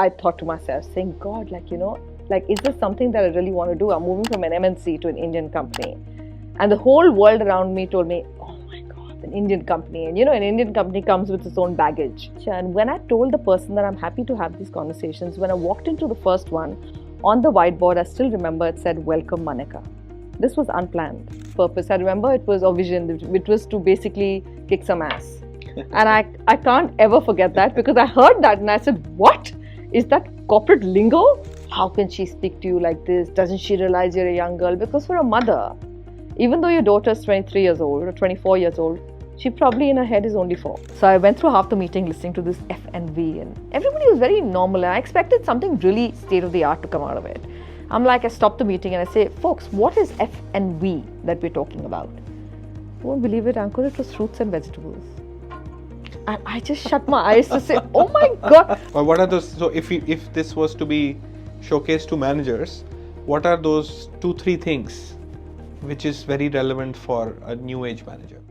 I thought to myself, saying, God, is this something that I really want to do? I'm moving from an MNC to an Indian company. And the whole world around me told me, oh my God, an Indian company. And an Indian company comes with its own baggage. And when I told the person that I'm happy to have these conversations, when I walked into the first one, on the whiteboard, I still remember it said, welcome Manika. This was unplanned purpose. I remember it was a vision. It was to basically kick some ass. And I can't ever forget that, because I heard that and I said, what? Is that corporate lingo? How can she speak to you like this? Doesn't she realize you're a young girl? Because for a mother, even though your daughter's 23 years old or 24 years old, she probably in her head is only 4. So I went through half the meeting listening to this F and V, and everybody was very normal. And I expected something really state of the art to come out of it. I'm like, I stopped the meeting and I say, folks, what is F and V that we're talking about? You won't believe it, Ankur, it was fruits and vegetables. And I just shut my eyes to say, oh my God. Or what are those? So if this was to be showcased to managers, what are those 2-3 things which is very relevant for a new age manager?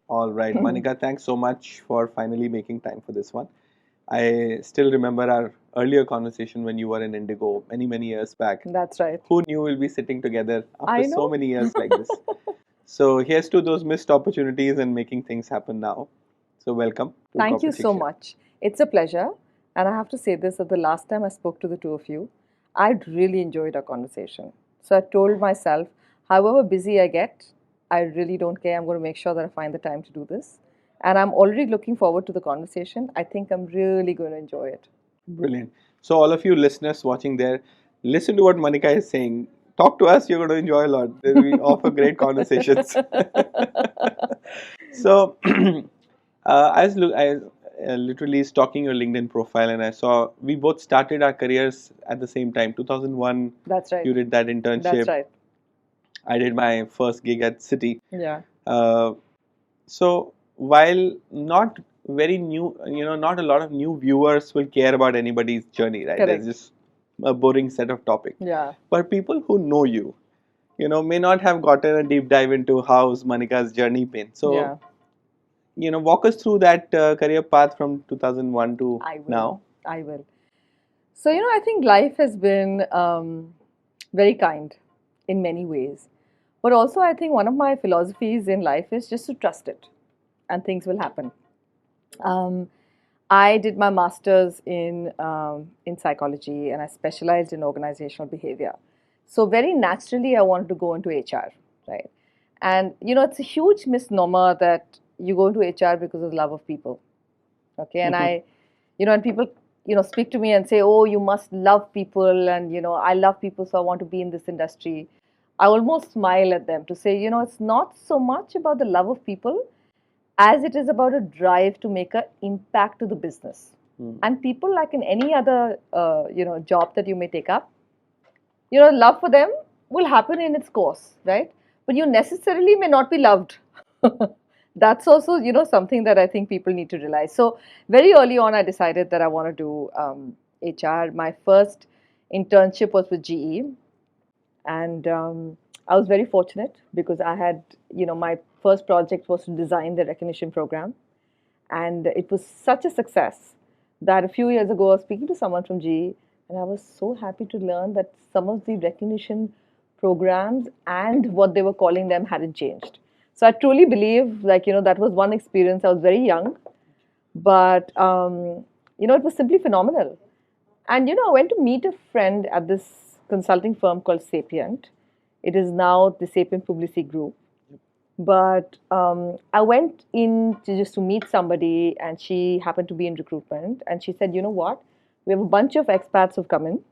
All right, Manika, thanks so much for finally making time for this one. I still remember our earlier conversation when you were in Indigo many years back. That's right. Who knew we'll be sitting together after so many years like this? So here's to those missed opportunities and making things happen now. So welcome. Thank you so much. It's a pleasure. And I have to say this, that the last time I spoke to the two of you, I really enjoyed our conversation. So I told myself, however busy I get, I really don't care. I'm going to make sure that I find the time to do this. And I'm already looking forward to the conversation. I think I'm really going to enjoy it. Brilliant. So all of you listeners watching there, listen to what Manika is saying. Talk to us, you're going to enjoy a lot. We offer great conversations. So I was literally stalking your LinkedIn profile, and I saw we both started our careers at the same time. 2001. That's right. You did that internship. That's right. I did my first gig at Citi. Yeah. So while not very new, not a lot of new viewers will care about anybody's journey, right? Correct. There's just a boring set of topics. Yeah. But people who know you, may not have gotten a deep dive into how's Manika's journey been. So, walk us through that career path from 2001 to now. I will. So, I think life has been very kind in many ways. But also, I think one of my philosophies in life is just to trust it, and things will happen. I did my master's in psychology, and I specialized in organizational behavior. So very naturally, I wanted to go into HR, right? And it's a huge misnomer that you go into HR because of love of people, okay? And and people speak to me and say, oh, you must love people, and I love people, so I want to be in this industry. I almost smile at them to say, it's not so much about the love of people as it is about a drive to make an impact to the business. And people, like in any other job that you may take up, love for them will happen in its course, right? But you necessarily may not be loved. That's also something that I think people need to realize. So very early on, I decided that I want to do HR. My first internship was with GE, and I was very fortunate because I had my first project was to design the recognition program, and it was such a success that a few years ago I was speaking to someone from GE, and I was so happy to learn that some of the recognition programs and what they were calling them hadn't changed. So I truly believe, that was one experience. I was very young, but it was simply phenomenal. And I went to meet a friend at this consulting firm called Sapient. It is now the Sapient Publicity Group. But I went in just to meet somebody, and she happened to be in recruitment. And she said, you know what? We have a bunch of expats who've come in,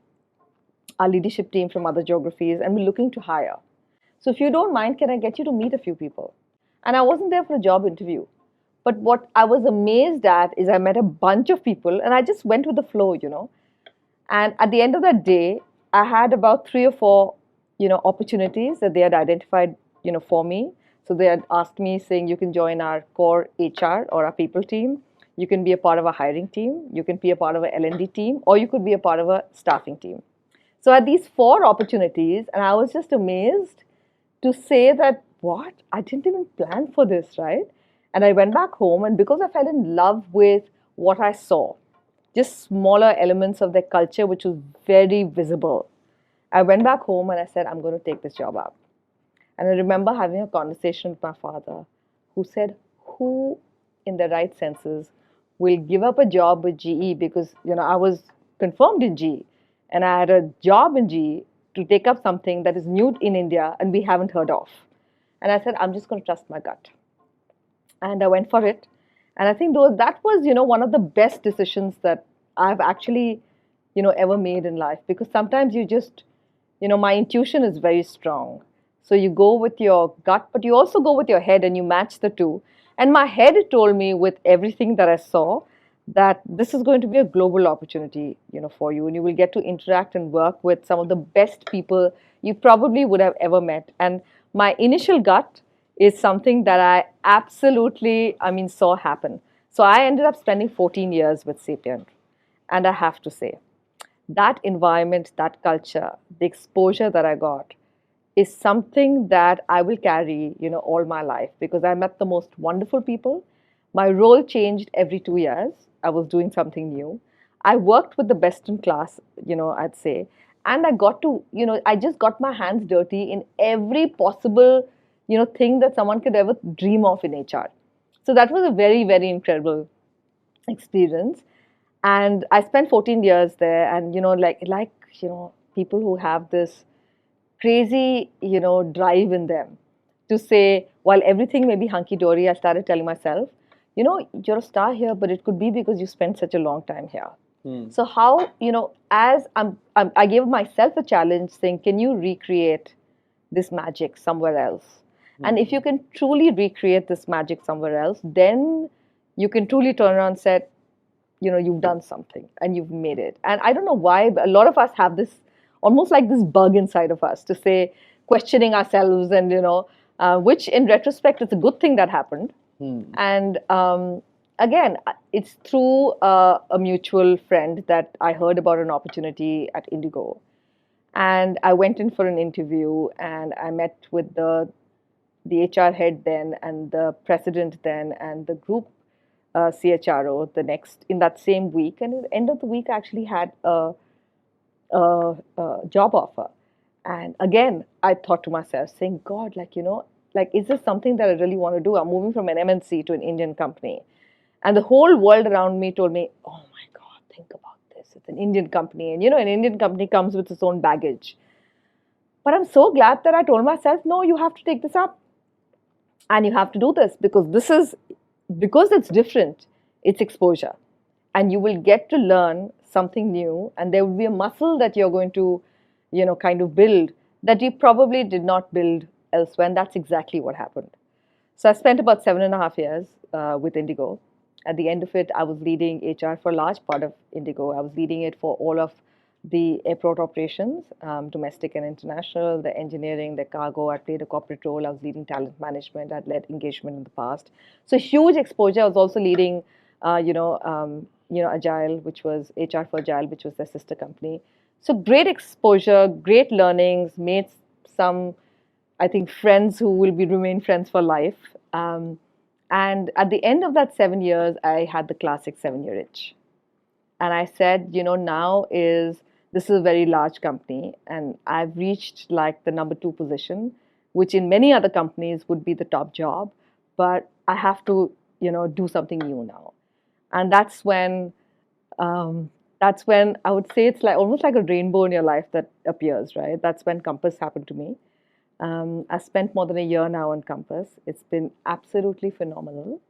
our leadership team from other geographies, and we're looking to hire. So if you don't mind, can I get you to meet a few people? And I wasn't there for a job interview. But what I was amazed at is I met a bunch of people, and I just went with the flow, And at the end of that day, I had about 3 or 4, opportunities that they had identified, for me. So they had asked me, saying, you can join our core HR or our people team. You can be a part of a hiring team. You can be a part of a L&D team, or you could be a part of a staffing team. So I had these 4 opportunities, and I was just amazed to say that, what? I didn't even plan for this, right? And I went back home, and because I fell in love with what I saw, just smaller elements of their culture, which was very visible. I went back home and I said, I'm going to take this job up. And I remember having a conversation with my father who said, who in their right senses will give up a job with GE, because I was confirmed in GE and I had a job in GE, to take up something that is new in India and we haven't heard of. And I said, I'm just going to trust my gut. And I went for it. And I think that was, one of the best decisions that I've actually, ever made in life. Because sometimes you just, my intuition is very strong. So you go with your gut, but you also go with your head and you match the two. And my head told me, with everything that I saw, that this is going to be a global opportunity, for you. And you will get to interact and work with some of the best people you probably would have ever met. And my initial gut is something that I absolutely, saw happen. So I ended up spending 14 years with Sapient. And I have to say, that environment, that culture, the exposure that I got is something that I will carry, all my life, because I met the most wonderful people. My role changed every 2 years. I was doing something new. I worked with the best in class, I'd say. And I got to, I just got my hands dirty in every possible, thing that someone could ever dream of in HR. So that was a very, very incredible experience. And I spent 14 years there, and people who have this crazy drive in them to say, while everything may be hunky-dory, I started telling myself, you're a star here, but it could be because you spent such a long time here. So how, as I gave myself a challenge saying, can you recreate this magic somewhere else? And if you can truly recreate this magic somewhere else, then you can truly turn around and say, you've done something and you've made it. And I don't know why, but a lot of us have this, almost like this bug inside of us to say, questioning ourselves, and, which in retrospect is a good thing that happened. And again, it's through a mutual friend that I heard about an opportunity at Indigo. And I went in for an interview and I met with the HR head then and the president then and the group CHRO in that same week. And at the end of the week, I actually had a job offer. And again, I thought to myself, saying, God, is this something that I really want to do? I'm moving from an MNC to an Indian company. And the whole world around me told me, oh my God, think about this. It's an Indian company. And, an Indian company comes with its own baggage. But I'm so glad that I told myself, no, you have to take this up. And you have to do this, because it's different, it's exposure. And you will get to learn something new, and there will be a muscle that you're going to, kind of build that you probably did not build elsewhere. And that's exactly what happened. So I spent about 7.5 years with Indigo. At the end of it, I was leading HR for a large part of Indigo. I was leading it for all of the airport operations, domestic and international, the engineering, the cargo. I played a corporate role. I was leading talent management. I'd led engagement in the past. So huge exposure. I was also leading, Agile, which was HR for Agile, which was their sister company. So great exposure, great learnings, made some, I think, friends who will remain friends for life. And at the end of that 7 years, I had the classic 7-year itch. And I said, this is a very large company, and I've reached like the number 2 position, which in many other companies would be the top job, but I have to, do something new now. And that's when I would say it's like almost like a rainbow in your life that appears, right? That's when Compass happened to me. I spent more than a year now on Compass. It's been absolutely phenomenal.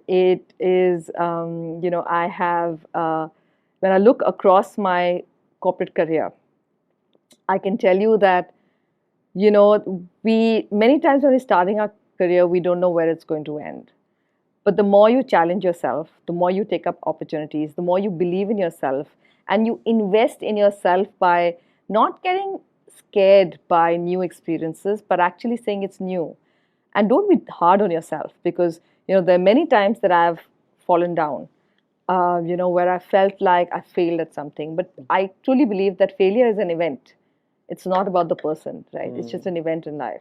It is, I have, when I look across my corporate career, I can tell you that, many times when we're starting our career, we don't know where it's going to end. But the more you challenge yourself, the more you take up opportunities, the more you believe in yourself, and you invest in yourself by not getting scared by new experiences, but actually saying it's new. And don't be hard on yourself, because there are many times that I've fallen down, where I felt like I failed at something. But I truly believe that failure is an event. It's not about the person, right? It's just an event in life.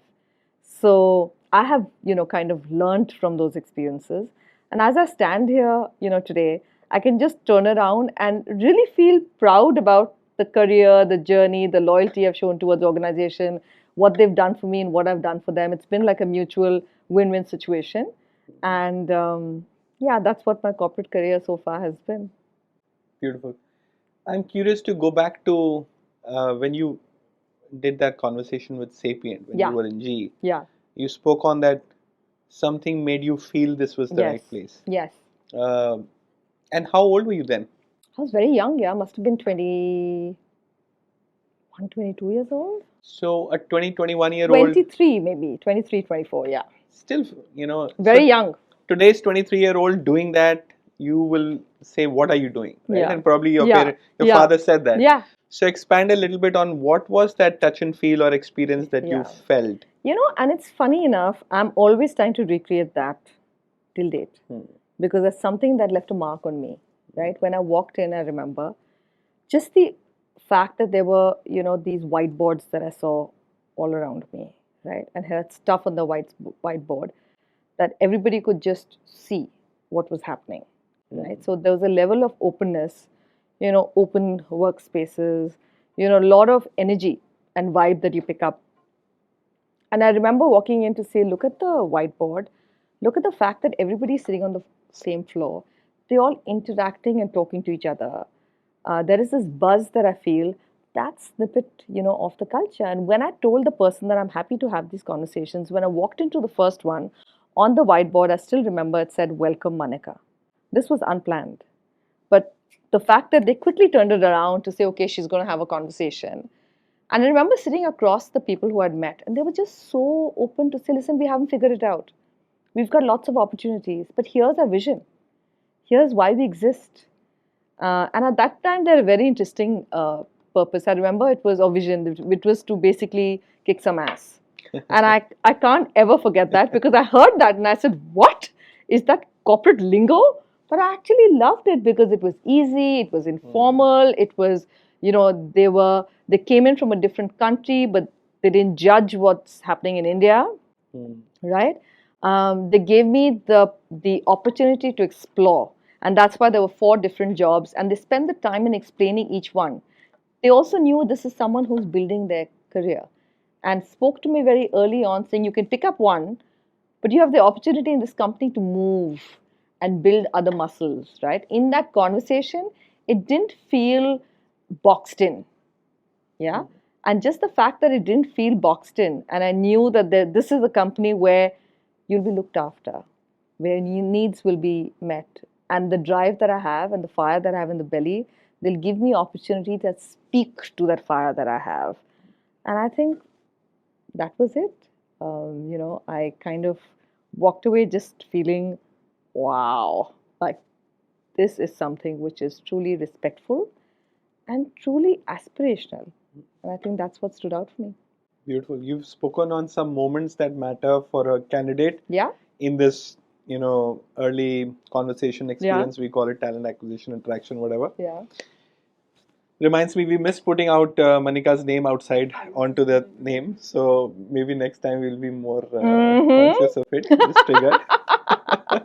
So I have, kind of learned from those experiences. And as I stand here, today, I can just turn around and really feel proud about the career, the journey, the loyalty I've shown towards the organization, what they've done for me and what I've done for them. It's been like a mutual win-win situation. And yeah, that's what my corporate career so far has been. Beautiful. I'm curious to go back to when you did that conversation with Sapient when you were in GE. Yeah. You spoke on that something made you feel this was the right place. Yes. And how old were you then? I was very young, yeah. Must have been 21, 22 years old. So a 21-year-old. 23 maybe, 23, 24, yeah. Still, very young. Today's 23-year-old doing that, you will say, what are you doing? Right? Yeah. And probably your father said that. Yeah. So expand a little bit on what was that touch and feel or experience that you felt? And it's funny enough, I'm always trying to recreate that till date. Because that's something that left a mark on me, right? When I walked in, I remember just the fact that there were, these whiteboards that I saw all around me, right? And had stuff on the whiteboard that everybody could just see what was happening, right? So there was a level of openness, open workspaces, a lot of energy and vibe that you pick up. And I remember walking in to say, look at the whiteboard, look at the fact that everybody's sitting on the same floor. They're all interacting and talking to each other. There is this buzz that I feel. That snippet, of the culture. And when I told the person that I'm happy to have these conversations, when I walked into the first one, on the whiteboard, I still remember it said, "Welcome, Manika." This was unplanned. But the fact that they quickly turned it around to say, okay, she's going to have a conversation. And I remember sitting across the people who I'd met, and they were just so open to say, listen, we haven't figured it out. We've got lots of opportunities, but here's our vision. Here's why we exist. And at that time, they had a very interesting purpose. I remember it was a vision. It was to basically kick some ass. And I can't ever forget that because I heard that and I said, what? Is that corporate lingo? But I actually loved it because it was easy, it was informal, it was, they came in from a different country, but they didn't judge what's happening in India, right? They gave me the opportunity to explore. And that's why there were 4 different jobs. And they spent the time in explaining each one. They also knew this is someone who's building their career and spoke to me very early on saying, you can pick up one, but you have the opportunity in this company to move and build other muscles, right? In that conversation, it didn't feel boxed in. Yeah. And just the fact that it didn't feel boxed in, and I knew that this is a company where you'll be looked after, where your needs will be met. And the drive that I have and the fire that I have in the belly, they'll give me opportunity that speak to that fire that I have. And I think that was it. I kind of walked away just feeling, wow, like this is something which is truly respectful and truly aspirational. And I think that's what stood out for me. Beautiful. You've spoken on some moments that matter for a candidate. Yeah. In this, early conversation experience, we call it talent acquisition, interaction, whatever. Yeah. Reminds me, we missed putting out Manika's name outside onto the name. So maybe next time we'll be more conscious of it. Just triggered.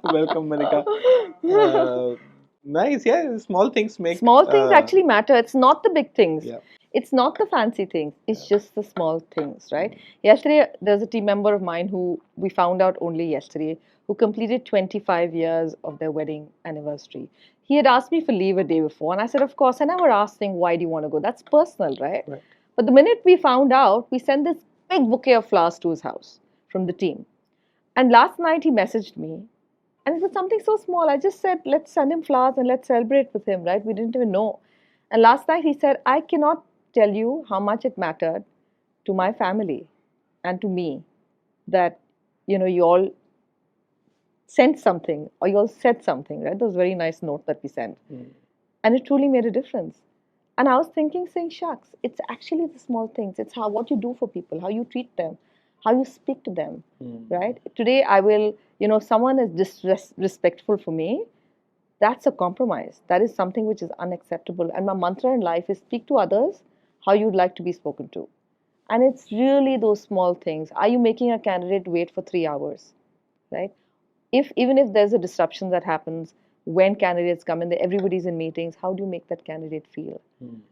Welcome, Manika. Nice. Yeah, small things make... Small things actually matter. It's not the big things. Yeah. It's not the fancy things. It's just the small things, right? Yesterday, there's a team member of mine who we found out only yesterday, who completed 25 years of their wedding anniversary. He had asked me for leave a day before, and I said, of course. I never asked him, why do you want to go? That's personal, right? But the minute we found out, we sent this big bouquet of flowers to his house from the team. And last night, he messaged me, and it was something so small. I just said, let's send him flowers and let's celebrate with him, right? We didn't even know. And last night, he said, I cannot tell you how much it mattered to my family and to me that, you all sent something or you all said something, right? That was a very nice note that we sent. And it truly made a difference. And I was thinking, saying, shucks, it's actually the small things. It's what you do for people, how you treat them, how you speak to them, right? Today, I will, someone is disrespectful for me, that's a compromise. That is something which is unacceptable. And my mantra in life is speak to others how you'd like to be spoken to. And it's really those small things. Are you making a candidate wait for 3 hours, right? Even if there's a disruption that happens, when candidates come in, everybody's in meetings, how do you make that candidate feel?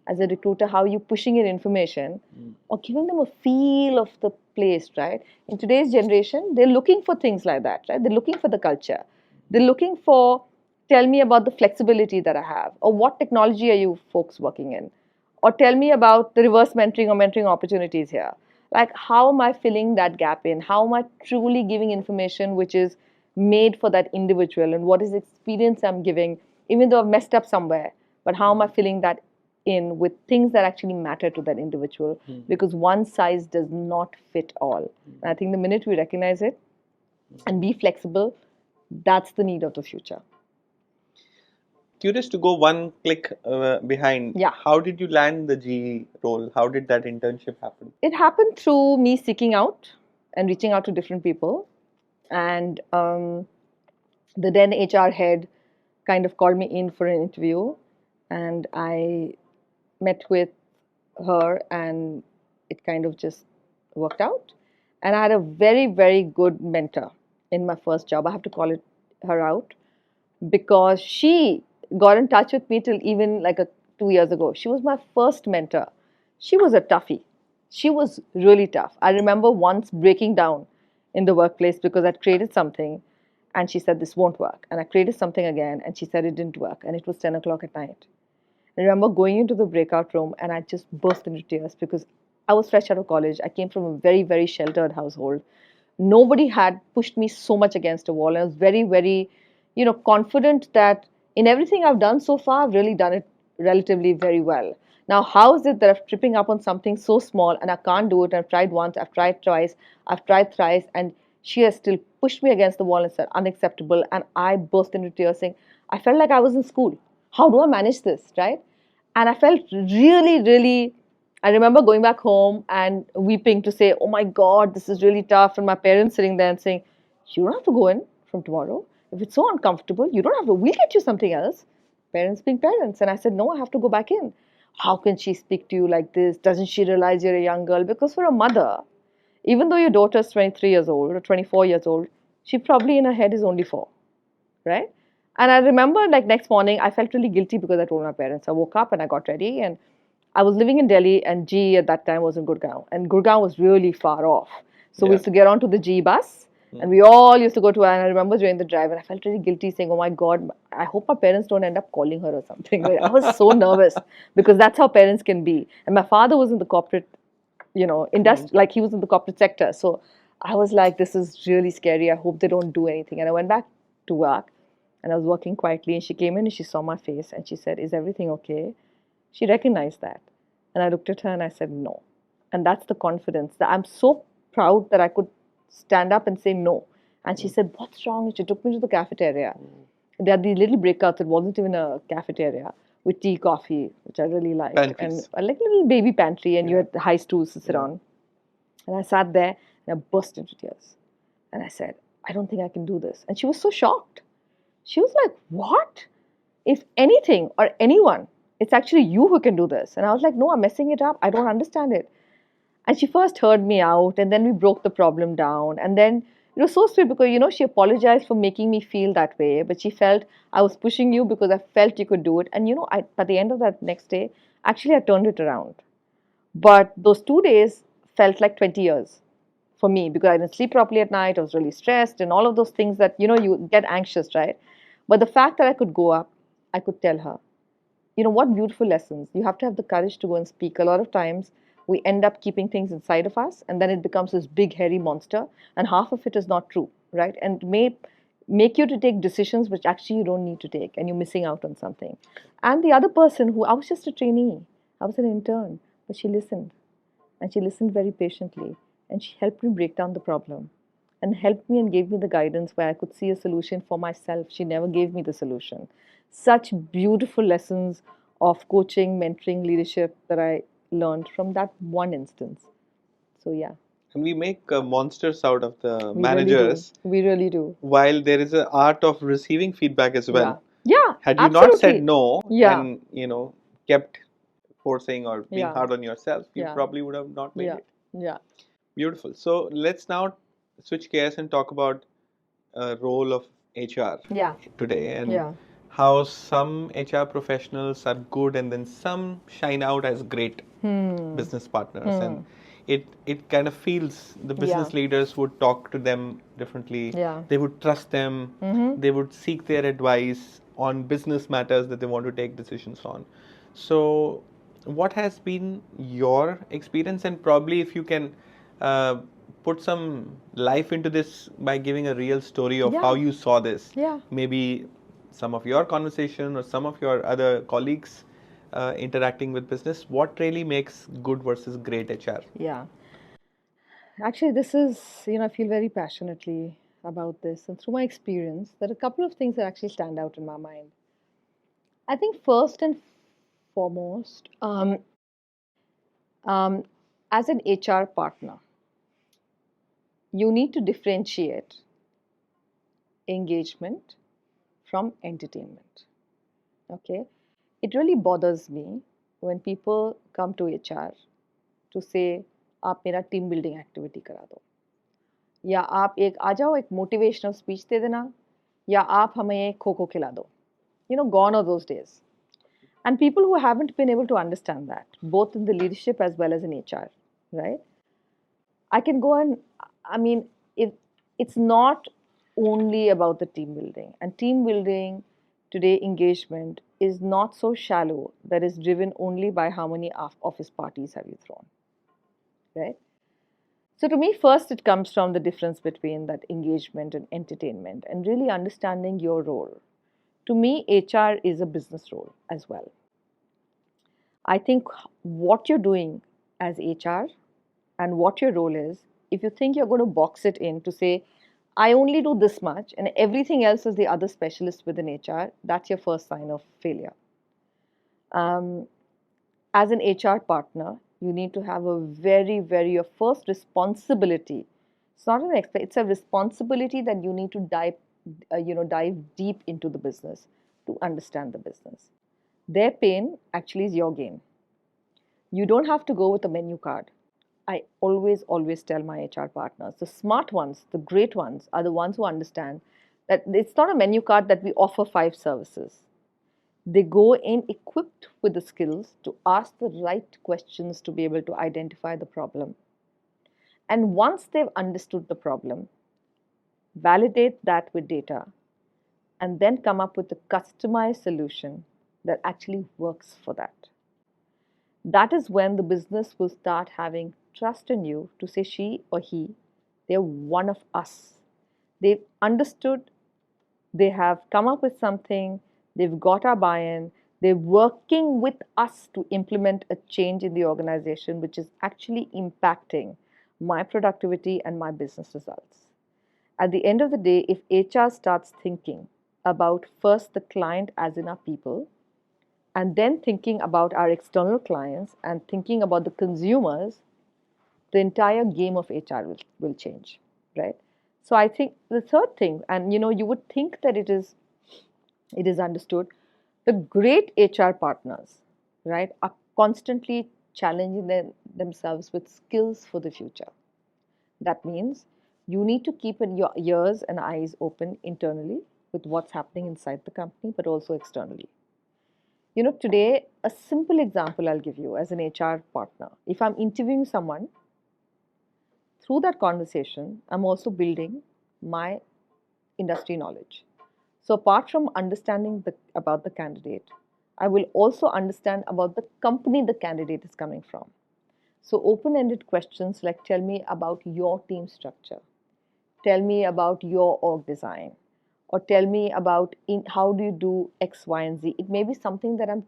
As a recruiter, how are you pushing in information or giving them a feel of the place, right? In today's generation, they're looking for things like that, right? They're looking for the culture. They're looking for, tell me about the flexibility that I have, or what technology are you folks working in? Or tell me about the reverse mentoring or mentoring opportunities here. Like, how am I filling that gap in? How am I truly giving information which is made for that individual? And what is the experience I'm giving, even though I've messed up somewhere? But how am I filling that in with things that actually matter to that individual? Because one size does not fit all. And I think the minute we recognize it and be flexible, that's the need of the future. Curious to go one click behind. Yeah. How did you land the GE role? How did that internship happen? It happened through me seeking out and reaching out to different people. And the then HR head kind of called me in for an interview. And I met with her and it kind of just worked out. And I had a very, very good mentor in my first job. I have to call it her out because she got in touch with me till even like 2 years ago. She was my first mentor. She was a toughie. She was really tough. I remember once breaking down in the workplace because I'd created something and she said, this won't work. And I created something again and she said it didn't work. And it was 10 o'clock at night. I remember going into the breakout room and I just burst into tears because I was fresh out of college. I came from a very, very sheltered household. Nobody had pushed me so much against a wall. I was very, very, confident that in everything I've done so far, I've really done it relatively very well. Now, how is it that I'm tripping up on something so small and I can't do it? I've tried once, I've tried twice, I've tried thrice, and she has still pushed me against the wall and said, unacceptable. And I burst into tears saying, I felt like I was in school. How do I manage this, right? And I felt really, really, I remember going back home and weeping to say, oh my God, this is really tough. And my parents sitting there and saying, you don't have to go in from tomorrow. If it's so uncomfortable, you don't have to, we'll get you something else. Parents being parents. And I said, no, I have to go back in. How can she speak to you like this? Doesn't she realize you're a young girl? Because for a mother, even though your daughter's 23 years old or 24 years old, she probably in her head is only 4, right? And I remember like next morning, I felt really guilty because I told my parents. I woke up and I got ready and I was living in Delhi and GE at that time was in Gurgaon. And Gurgaon was really far off. So we used to get onto the GE bus and we all used to go to, and I remember during the drive and I felt really guilty saying, oh my God, I hope my parents don't end up calling her or something. Like, I was so nervous because that's how parents can be. And my father was in the corporate, industry, like he was in the corporate sector. So I was like, this is really scary. I hope they don't do anything. And I went back to work and I was working quietly and she came in and she saw my face and she said, is everything okay? She recognized that. And I looked at her and I said, no. And that's the confidence that I'm so proud that I could stand up and say no. And she said, what's wrong? And she took me to the cafeteria. There are these little breakouts. It wasn't even a cafeteria with tea, coffee, which I really liked. Pantries. And like a little baby pantry and you had high stools to sit on. And I sat there and I burst into tears. And I said, I don't think I can do this. And she was so shocked. She was like, what? If anything or anyone, it's actually you who can do this. And I was like, no, I'm messing it up. I don't understand it. And she first heard me out and then we broke the problem down. And then it was so sweet because, she apologized for making me feel that way. But she felt I was pushing you because I felt you could do it. And, at the end of that next day, actually I turned it around. But those 2 days felt like 20 years for me because I didn't sleep properly at night. I was really stressed and all of those things that, you get anxious, right? But the fact that I could go up, I could tell her, what beautiful lessons. You have to have the courage to go and speak. A lot of times we end up keeping things inside of us and then it becomes this big hairy monster and half of it is not true, right? And may make you to take decisions which actually you don't need to take and you're missing out on something. And the other person who, I was just a trainee, I was an intern, but she listened and she listened very patiently and she helped me break down the problem and helped me and gave me the guidance where I could see a solution for myself. She never gave me the solution. Such beautiful lessons of coaching, mentoring, leadership that I learned from that one instance. So yeah. And we make monsters out of the We managers. We really do. While there is an art of receiving feedback as well. Yeah, Had you absolutely. not said no Yeah. and kept forcing or being Yeah. hard on yourself, you Yeah. probably would have not made Yeah. it. Yeah. Beautiful. So let's now switch gears and talk about role of HR Yeah. today and Yeah. how some HR professionals are good and then some shine out as great business partners, and it kind of feels the business leaders would talk to them differently. They would trust them. They would seek their advice on business matters that they want to take decisions on. So, what has been your experience, and probably if you can uh, put some life into this by giving a real story of how you saw this. Maybe some of your conversation or some of your other colleagues interacting with business. What really makes good versus great HR? Yeah. Actually, this is, I feel very passionately about this. And through my experience, there are a couple of things that actually stand out in my mind. I think first and foremost, um, as an HR partner, you need to differentiate engagement from entertainment. Okay? It really bothers me when people come to HR to say, आप मेरा team building activity करा दो, या आप एक आ जाओ एक motivational speech दे देना, या आप हमें एक खो खो खिला दो. Gone are those days. And people who haven't been able to understand that, both in the leadership as well as in HR, right? I can go and, I mean, it's not only about the team building. And team building today, engagement is not so shallow that is driven only by how many office parties have you thrown, right? So to me, first, it comes from the difference between that engagement and entertainment and really understanding your role. To me, HR is a business role as well. I think what you're doing as HR and what your role is, if you think you're going to box it in to say, I only do this much and everything else is the other specialist within HR, that's your first sign of failure. As an HR partner, you need to have a your first responsibility. It's not an expect, it's a responsibility that you need to dive deep into the business to understand the business. Their pain actually is your gain. You don't have to go with a menu card. I always tell my HR partners, the smart ones, the great ones, are the ones who understand that it's not a menu card that we offer 5 services. They go in equipped with the skills to ask the right questions to be able to identify the problem. And once they've understood the problem, validate that with data, and then come up with a customized solution that actually works for that. That is when the business will start having trust in you to say she or he, they're one of us. They've understood, they have come up with something, they've got our buy-in, they're working with us to implement a change in the organization which is actually impacting my productivity and my business results. At the end of the day, if HR starts thinking about first the client as in our people, and then thinking about our external clients and thinking about the consumers, the entire game of HR will change, right? So I think the third thing, and you would think that it is understood, the great HR partners, right, are constantly challenging themselves with skills for the future. That means you need to keep your ears and eyes open internally with what's happening inside the company, but also externally. Today, a simple example I'll give you as an HR partner. If I'm interviewing someone, through that conversation, I'm also building my industry knowledge. So apart from understanding about the candidate, I will also understand about the company the candidate is coming from. So open-ended questions like, tell me about your team structure, tell me about your org design, or tell me about how do you do X, Y, and Z. It may be something that I'm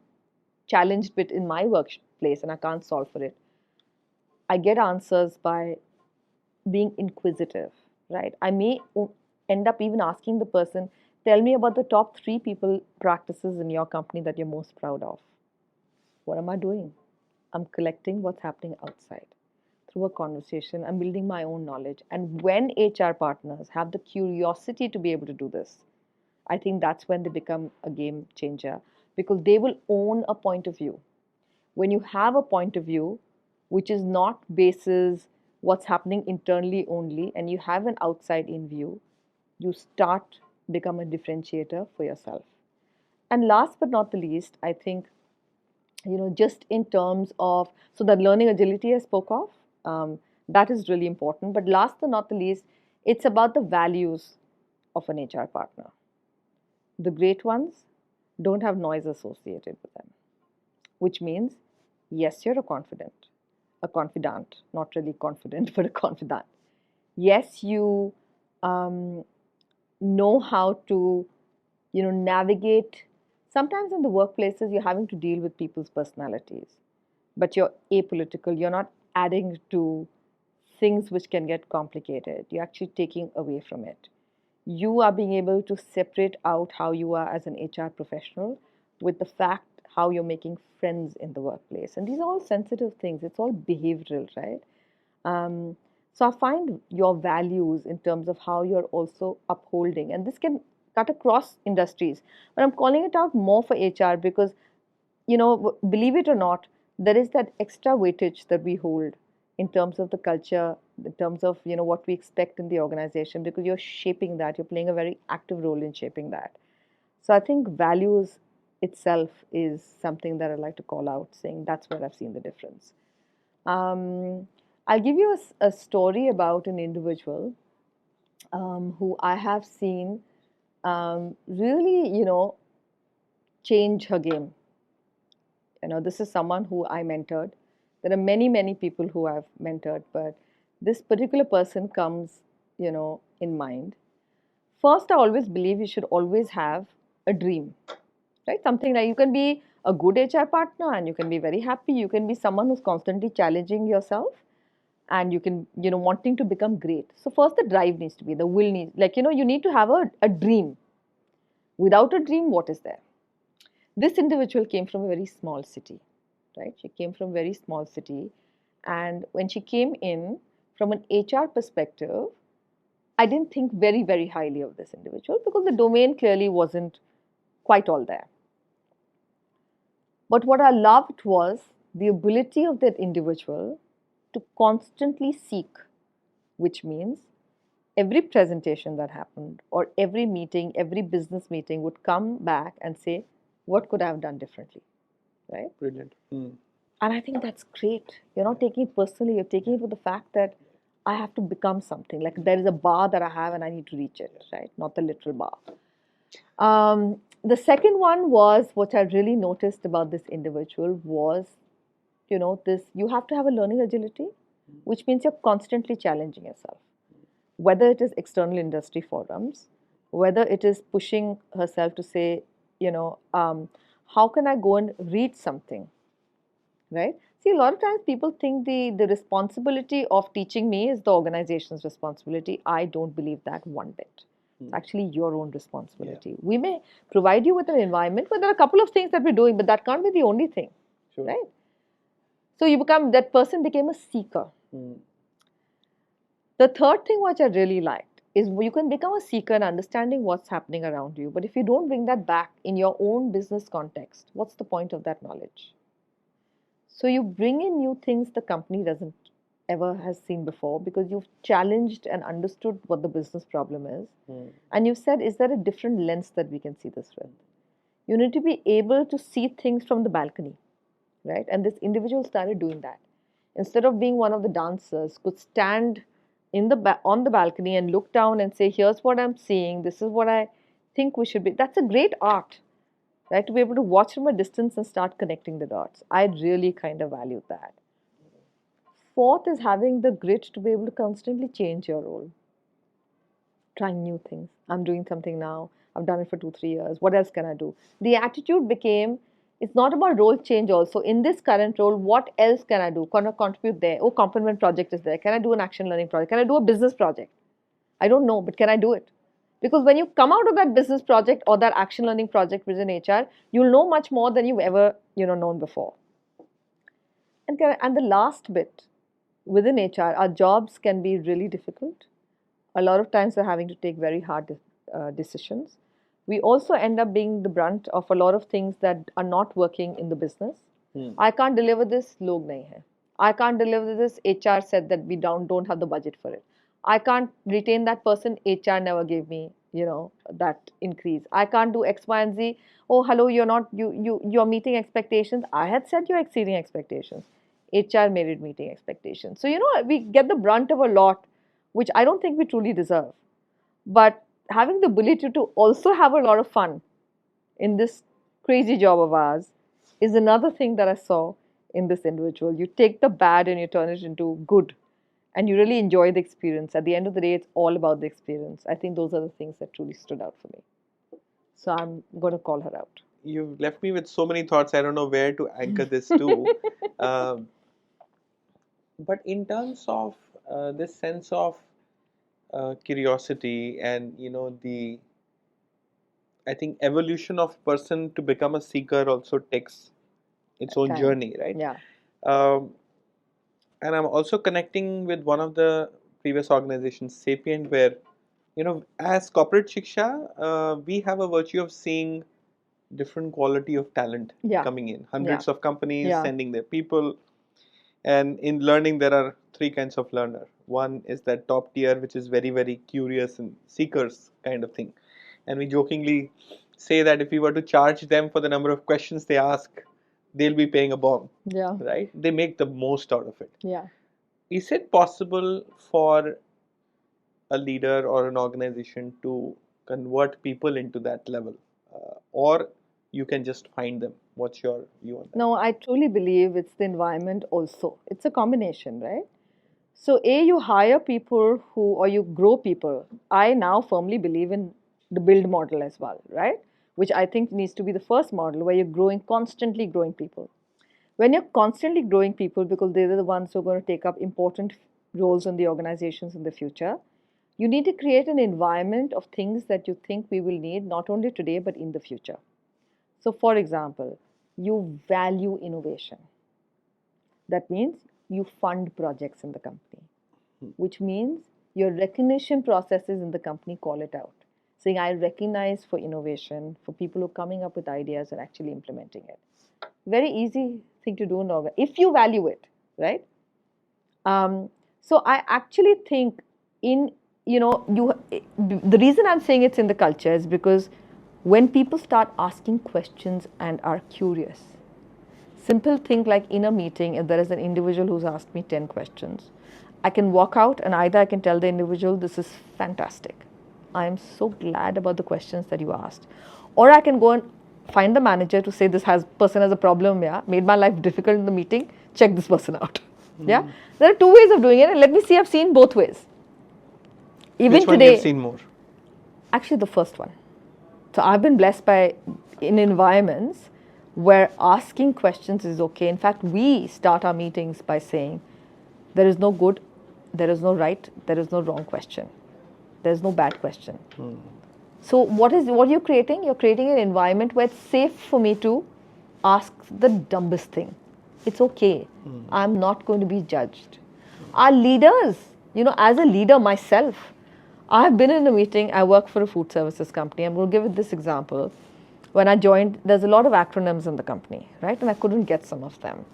challenged with in my workplace and I can't solve for it. I get answers by being inquisitive, right? I may end up even asking the person, tell me about the top 3 people practices in your company that you're most proud of. What am I doing? I'm collecting what's happening outside. Through a conversation, I'm building my own knowledge. And when HR partners have the curiosity to be able to do this, I think that's when they become a game changer because they will own a point of view. When you have a point of view, which is not basis what's happening internally only, and you have an outside in view, you start become a differentiator for yourself. And last but not the least, I think, just in terms of, so that learning agility I spoke of, that is really important. But last but not the least, it's about the values of an HR partner. The great ones don't have noise associated with them, which means, yes, you're a confidant, not really confident, but a confidant. Yes, you um, know how to, navigate. Sometimes in the workplaces, you're having to deal with people's personalities, but you're apolitical. You're not adding to things which can get complicated. You're actually taking away from it. You are being able to separate out how you are as an HR professional with the fact how you're making friends in the workplace. And these are all sensitive things. It's all behavioral, right? Um, so I find your values in terms of how you're also upholding, and this can cut across industries, but I'm calling it out more for HR because, believe it or not, there is that extra weightage that we hold in terms of the culture, in terms of, what we expect in the organization, because you're shaping that, you're playing a very active role in shaping that. So I think values itself is something that I'd like to call out, saying that's where I've seen the difference. Um, I'll give you a story about an individual who I have seen really, change her game. This is someone who I mentored. There are many, many people who I've mentored, but this particular person comes, in mind. First, I always believe you should always have a dream, right? Something like you can be a good HR partner and you can be very happy. You can be someone who's constantly challenging yourself and you can, wanting to become great. So first the drive needs to be, the will needs, like, you need to have a dream. Without a dream, what is there? This individual came from a very small city, right? She came from a very small city. And when she came in, from an HR perspective, I didn't think very, very highly of this individual because the domain clearly wasn't quite all there. But what I loved was the ability of that individual to constantly seek, which means every presentation that happened or every meeting, every business meeting would come back and say, what could I have done differently, right? Brilliant. And I think that's great. You're not taking it personally, you're taking it with the fact that I have to become something. Like there is a bar that I have and I need to reach it, right? Not the literal bar. The second one was what I really noticed about this individual was, this you have to have a learning agility, which means you're constantly challenging yourself. Whether it is external industry forums, whether it is pushing herself to say, how can I go and read something, right? See, a lot of times people think the responsibility of teaching me is the organization's responsibility. I don't believe that one bit. It's actually your own responsibility. Yeah. We may provide you with an environment, but there are a couple of things that we're doing, but that can't be the only thing, sure. Right? So you become, that person became a seeker. The third thing which I really liked is you can become a seeker and understanding what's happening around you. But if you don't bring that back in your own business context, what's the point of that knowledge? So you bring in new things the company doesn't ever has seen before because you've challenged and understood what the business problem is. And you've said, is there a different lens that we can see this with? You need to be able to see things from the balcony, right? And this individual started doing that. Instead of being one of the dancers, could stand in the on the balcony and look down and say, here's what I'm seeing, this is what I think we should be. That's a great art, right? To be able to watch from a distance and start connecting the dots. I really kind of value that. Fourth is having the grit to be able to constantly change your role. Trying new things. I'm doing something now. I've done it for 2-3 years. What else can I do? The attitude became, it's not about role change also. In this current role, what else can I do? Can I contribute there? Oh, complement project is there. Can I do an action learning project? Can I do a business project? I don't know, but can I do it? Because when you come out of that business project or that action learning project within HR, you'll know much more than you've ever known before. And the last bit, within HR, our jobs can be really difficult. A lot of times we're having to take very hard decisions. We also end up being the brunt of a lot of things that are not working in the business. I can't deliver this, log nahi hai. I can't deliver this, HR said that we don't have the budget for it. I can't retain that person, HR never gave me, that increase. I can't do X, Y, and Z. Oh, hello, you're meeting expectations. I had said you're exceeding expectations. HR made it meeting expectations. So, we get the brunt of a lot, which I don't think we truly deserve. But having the ability to also have a lot of fun in this crazy job of ours is another thing that I saw in this individual. You take the bad and you turn it into good, and you really enjoy the experience. At the end of the day, it's all about the experience. I think those are the things that truly stood out for me. So I'm going to call her out. You've left me with so many thoughts. I don't know where to anchor this to. Um, but in terms of this sense of curiosity and the I think evolution of person to become a seeker also takes its own journey, right? Yeah. Um, and I'm also connecting with one of the previous organizations, Sapient, where as corporate shiksha, we have a virtue of seeing different quality of talent coming in. Hundreds of companies sending their people, and in learning there are three kinds of learner. One is that top tier, which is very, very curious and seekers kind of thing. And we jokingly say that if we were to charge them for the number of questions they ask, they'll be paying a bomb. Yeah. Right? They make the most out of it. Yeah. Is it possible for a leader or an organization to convert people into that level? Or you can just find them? What's your view on that? No, I truly believe it's the environment also. It's a combination, right? So, you hire people or you grow people. I now firmly believe in the build model as well, right? Which I think needs to be the first model where you're constantly growing people. When you're constantly growing people, because they're the ones who are going to take up important roles in the organizations in the future, you need to create an environment of things that you think we will need, not only today, but in the future. So, for example, you value innovation. That means you fund projects in the company, which means your recognition processes in the company call it out. Saying, I recognize for innovation, for people who are coming up with ideas and actually implementing it. Very easy thing to do in organization, if you value it, right? So I actually think the reason I'm saying it's in the culture is because when people start asking questions and are curious, simple thing like in a meeting, if there is an individual who's asked me 10 questions, I can walk out and either I can tell the individual, this is fantastic. I am so glad about the questions that you asked. Or I can go and find the manager to say, person has a problem, made my life difficult in the meeting, check this person out. Yeah, there are two ways of doing it, and let me see, I've seen both ways. Even which one today, you've seen more? Actually, the first one. So I've been blessed in environments where asking questions is okay. In fact, we start our meetings by saying, there is no good, there is no right, there is no wrong question. There is no bad question. So what are you creating? You're creating an environment where it's safe for me to ask the dumbest thing. It's okay. I'm not going to be judged. Our leaders, as a leader myself, I have been in a meeting, I work for a food services company. I'm going to give it this example. When I joined, there's a lot of acronyms in the company, right? And I couldn't get some of them.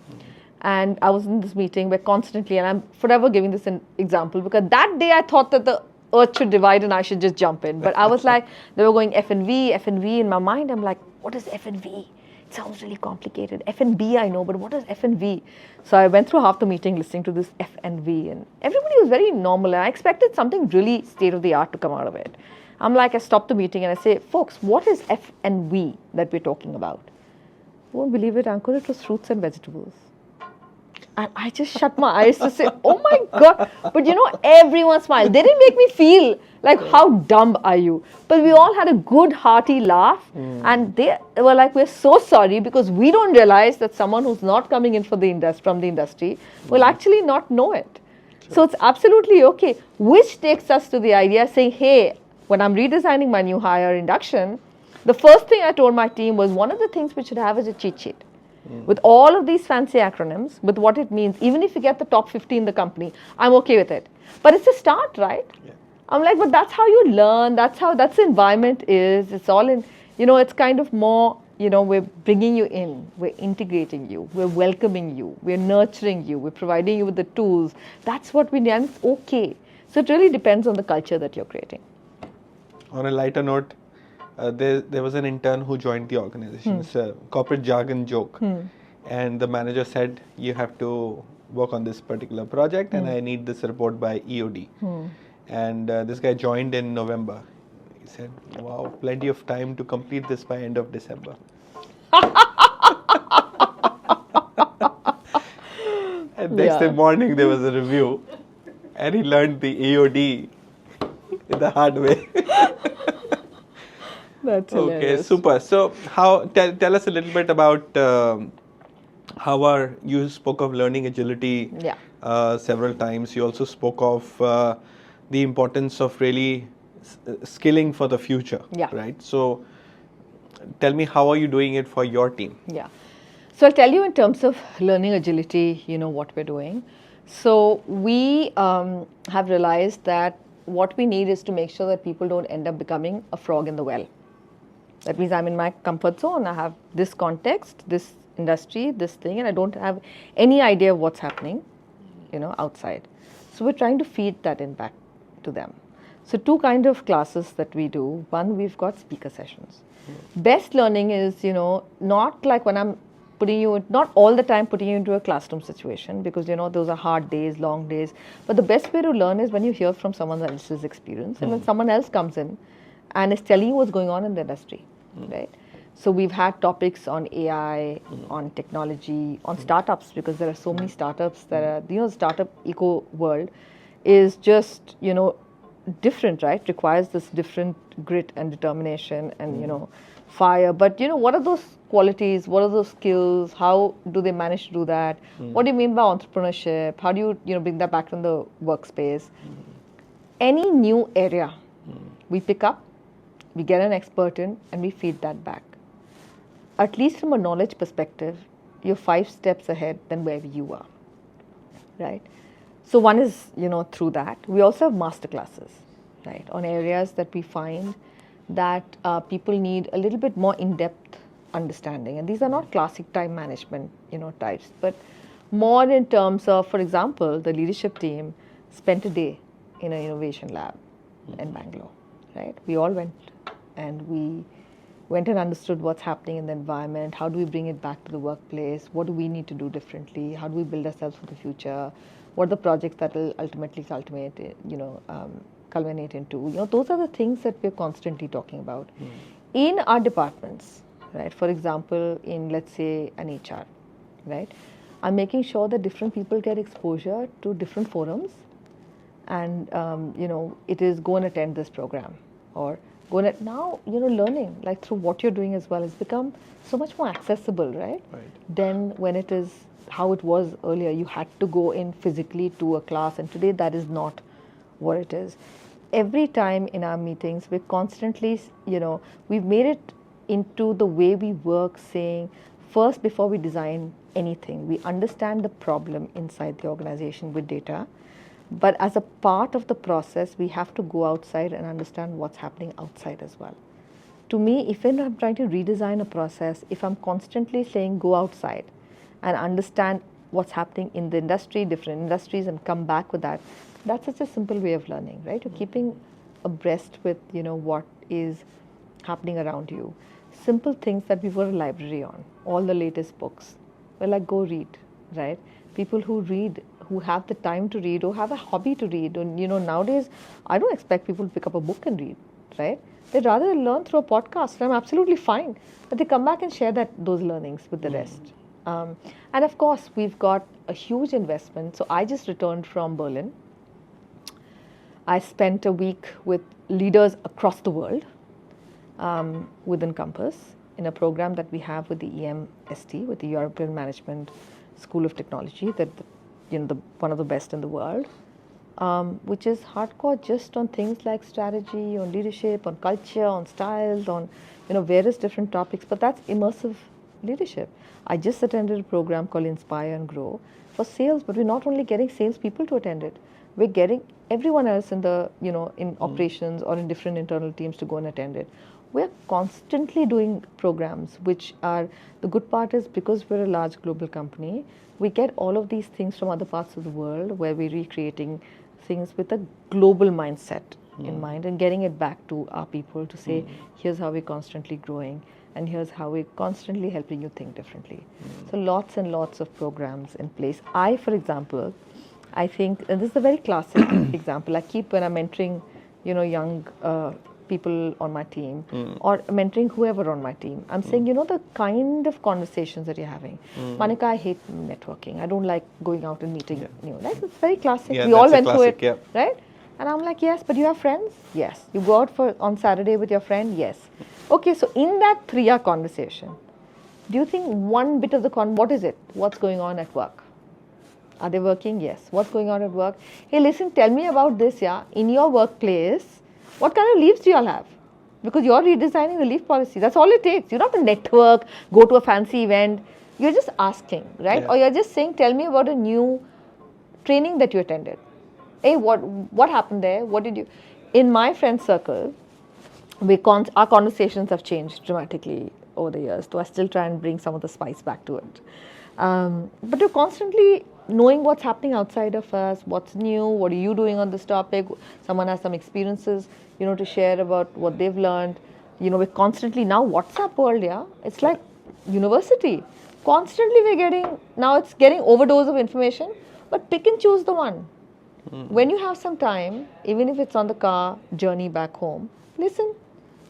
And I was in this meeting where constantly, and I'm forever giving this an example, because that day I thought that the earth should divide and I should just jump in. But I was like, they were going F and V in my mind. I'm like, what is F and V? It sounds really complicated. F and B I know, but what is F and V? So I went through half the meeting listening to this F and V, and everybody was very normal. And I expected something really state of the art to come out of it. I'm like, I stopped the meeting and I say, folks, what is F and V that we're talking about? You won't believe it, Ankur, it was fruits and vegetables. And I just shut my eyes to say, oh my God. But everyone smiled. They didn't make me feel like, how dumb are you? But we all had a good, hearty laugh. And they were like, we're so sorry because we don't realize that someone who's not coming in from the industry will actually not know it. Sure. So it's absolutely okay. Which takes us to the idea saying, hey, when I'm redesigning my new hire induction, the first thing I told my team was one of the things we should have is a cheat sheet. With all of these fancy acronyms, with what it means, even if you get the top 50 in the company, I'm okay with it. But it's a start, right? Yeah. I'm like, but that's how you learn. That's the environment is. It's all in, it's kind of more, we're bringing you in. We're integrating you. We're welcoming you. We're nurturing you. We're providing you with the tools. That's what we need, and it's okay. So it really depends on the culture that you're creating. on a lighter note, there was an intern who joined the organization. It's a corporate jargon joke. And the manager said, you have to work on this particular project and I need this report by EOD. And this guy joined in November. He said, wow, plenty of time to complete this by end of December. And next day morning there was a review and he learned the EOD the hard way. That's hilarious. Okay, super. So, tell us a little bit about you spoke of learning agility several times. You also spoke of the importance of really skilling for the future, right? So, tell me, how are you doing it for your team? Yeah. So I'll tell you in terms of learning agility, what we're doing. So we have realized that what we need is to make sure that people don't end up becoming a frog in the well. That means I'm in my comfort zone, I have this context, this industry, this thing, and I don't have any idea of what's happening, outside. So we're trying to feed that in back to them. So two kind of classes that we do. One, we've got speaker sessions. Best learning is, not like when I'm not all the time putting you into a classroom situation, because those are hard days, long days. But the best way to learn is when you hear from someone else's experience, and when someone else comes in and is telling you what's going on in the industry, right? So we've had topics on AI, on technology, on startups, because there are so many startups that are, the startup eco world is just, different, right? Requires this different grit and determination and, fire. But, what are those qualities? What are those skills? How do they manage to do that? What do you mean by entrepreneurship? How do you, bring that back in the workspace? Any new area we pick up, we get an expert in, and we feed that back. At least from a knowledge perspective, you're 5 steps ahead than where you are, right? So one is, through that. We also have master classes, right, on areas that we find that people need a little bit more in-depth understanding. And these are not classic time management, types, but more in terms of, for example, the leadership team spent a day in an innovation lab in Bangalore, right? We all went and we went and understood what's happening in the environment. How do we bring it back to the workplace? What do we need to do differently? How do we build ourselves for the future? What are the projects that will ultimately culminate into? Those are the things that we're constantly talking about in our departments, right? For example, in, let's say, an HR, right? I'm making sure that different people get exposure to different forums, and it is go and attend this program, or go and now learning like through what you're doing as well has become so much more accessible, right? Than when it is how it was earlier. You had to go in physically to a class, and today that is not what it is. Every time in our meetings, we're constantly, we've made it into the way we work, saying first, before we design anything, we understand the problem inside the organization with data. But as a part of the process, we have to go outside and understand what's happening outside as well. To me, if I'm trying to redesign a process, if I'm constantly saying go outside and understand what's happening in the industry, different industries, and come back with that, that's such a simple way of learning, right? You're keeping abreast with, what is happening around you. Simple things that we were a library on, all the latest books. Well, like go read, right? People who read, who have the time to read, or have a hobby to read. And, nowadays, I don't expect people to pick up a book and read, right? They'd rather learn through a podcast, and I'm absolutely fine. But they come back and share those learnings with the rest. And of course, we've got a huge investment. So I just returned from Berlin. I spent a week with leaders across the world within Compass in a program that we have with the EMST, with the European Management School of Technology, that one of the best in the world, which is hardcore just on things like strategy, on leadership, on culture, on styles, on various different topics. But that's immersive leadership. I just attended a program called Inspire and Grow for sales, but we're not only getting salespeople to attend it, we're getting everyone else in the in operations or in different internal teams to go and attend it. We're constantly doing programs, which are, the good part is because we're a large global company, we get all of these things from other parts of the world where we're recreating things with a global mindset, in mind, and getting it back to our people to say, here's how we're constantly growing, and here's how we're constantly helping you think differently. So lots and lots of programs in place. For example, I think, and this is a very classic example, I keep when I'm mentoring, young people on my team or mentoring whoever on my team, I'm saying, the kind of conversations that you're having. Manika, I hate networking. I don't like going out and meeting new. Right? It's very classic. Yeah, we all went classic, through it, right? And I'm like, yes, but you have friends? Yes. You go out on Saturday with your friend? Yes. Okay, so in that 3-hour conversation, do you think one bit of what is it? What's going on at work? Are they working? Yes. What's going on at work? Hey, listen, tell me about this, in your workplace, what kind of leaves do you all have? Because you're redesigning the leave policy. That's all it takes. You don't have to network, go to a fancy event. You're just asking, right? Or you're just saying, tell me about a new training that you attended. Hey, what happened there? What did you... In my friend circle, our conversations have changed dramatically over the years. So I still try and bring some of the spice back to it. But you're constantly knowing what's happening outside of us, what's new, what are you doing on this topic. Someone has some experiences, to share about what they've learned. We're constantly, now WhatsApp world, it's like university. Constantly now it's getting overdose of information, but pick and choose the one. When you have some time, even if it's on the car journey back home, listen,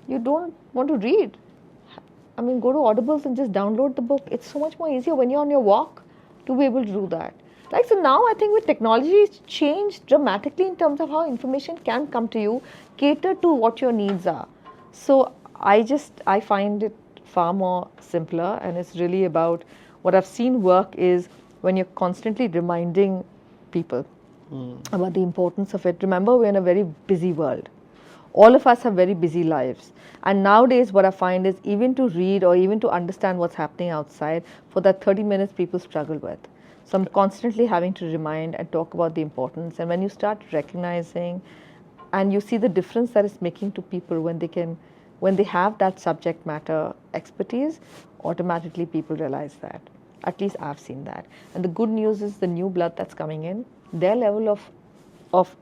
you don't want to read. I mean, go to Audibles and just download the book. It's so much more easier when you're on your walk to be able to do that. Like, so now I think with technology, it's changed dramatically in terms of how information can come to you, cater to what your needs are. So I find it far more simpler, and it's really about what I've seen work is when you're constantly reminding people about the importance of it. Remember, we're in a very busy world. All of us have very busy lives. And nowadays, what I find is even to read or even to understand what's happening outside, for that 30 minutes, people struggle with. So I'm constantly having to remind and talk about the importance. And when you start recognizing and you see the difference that it's making to people when they have that subject matter expertise, automatically people realize that. At least I've seen that. And the good news is the new blood that's coming in, their level of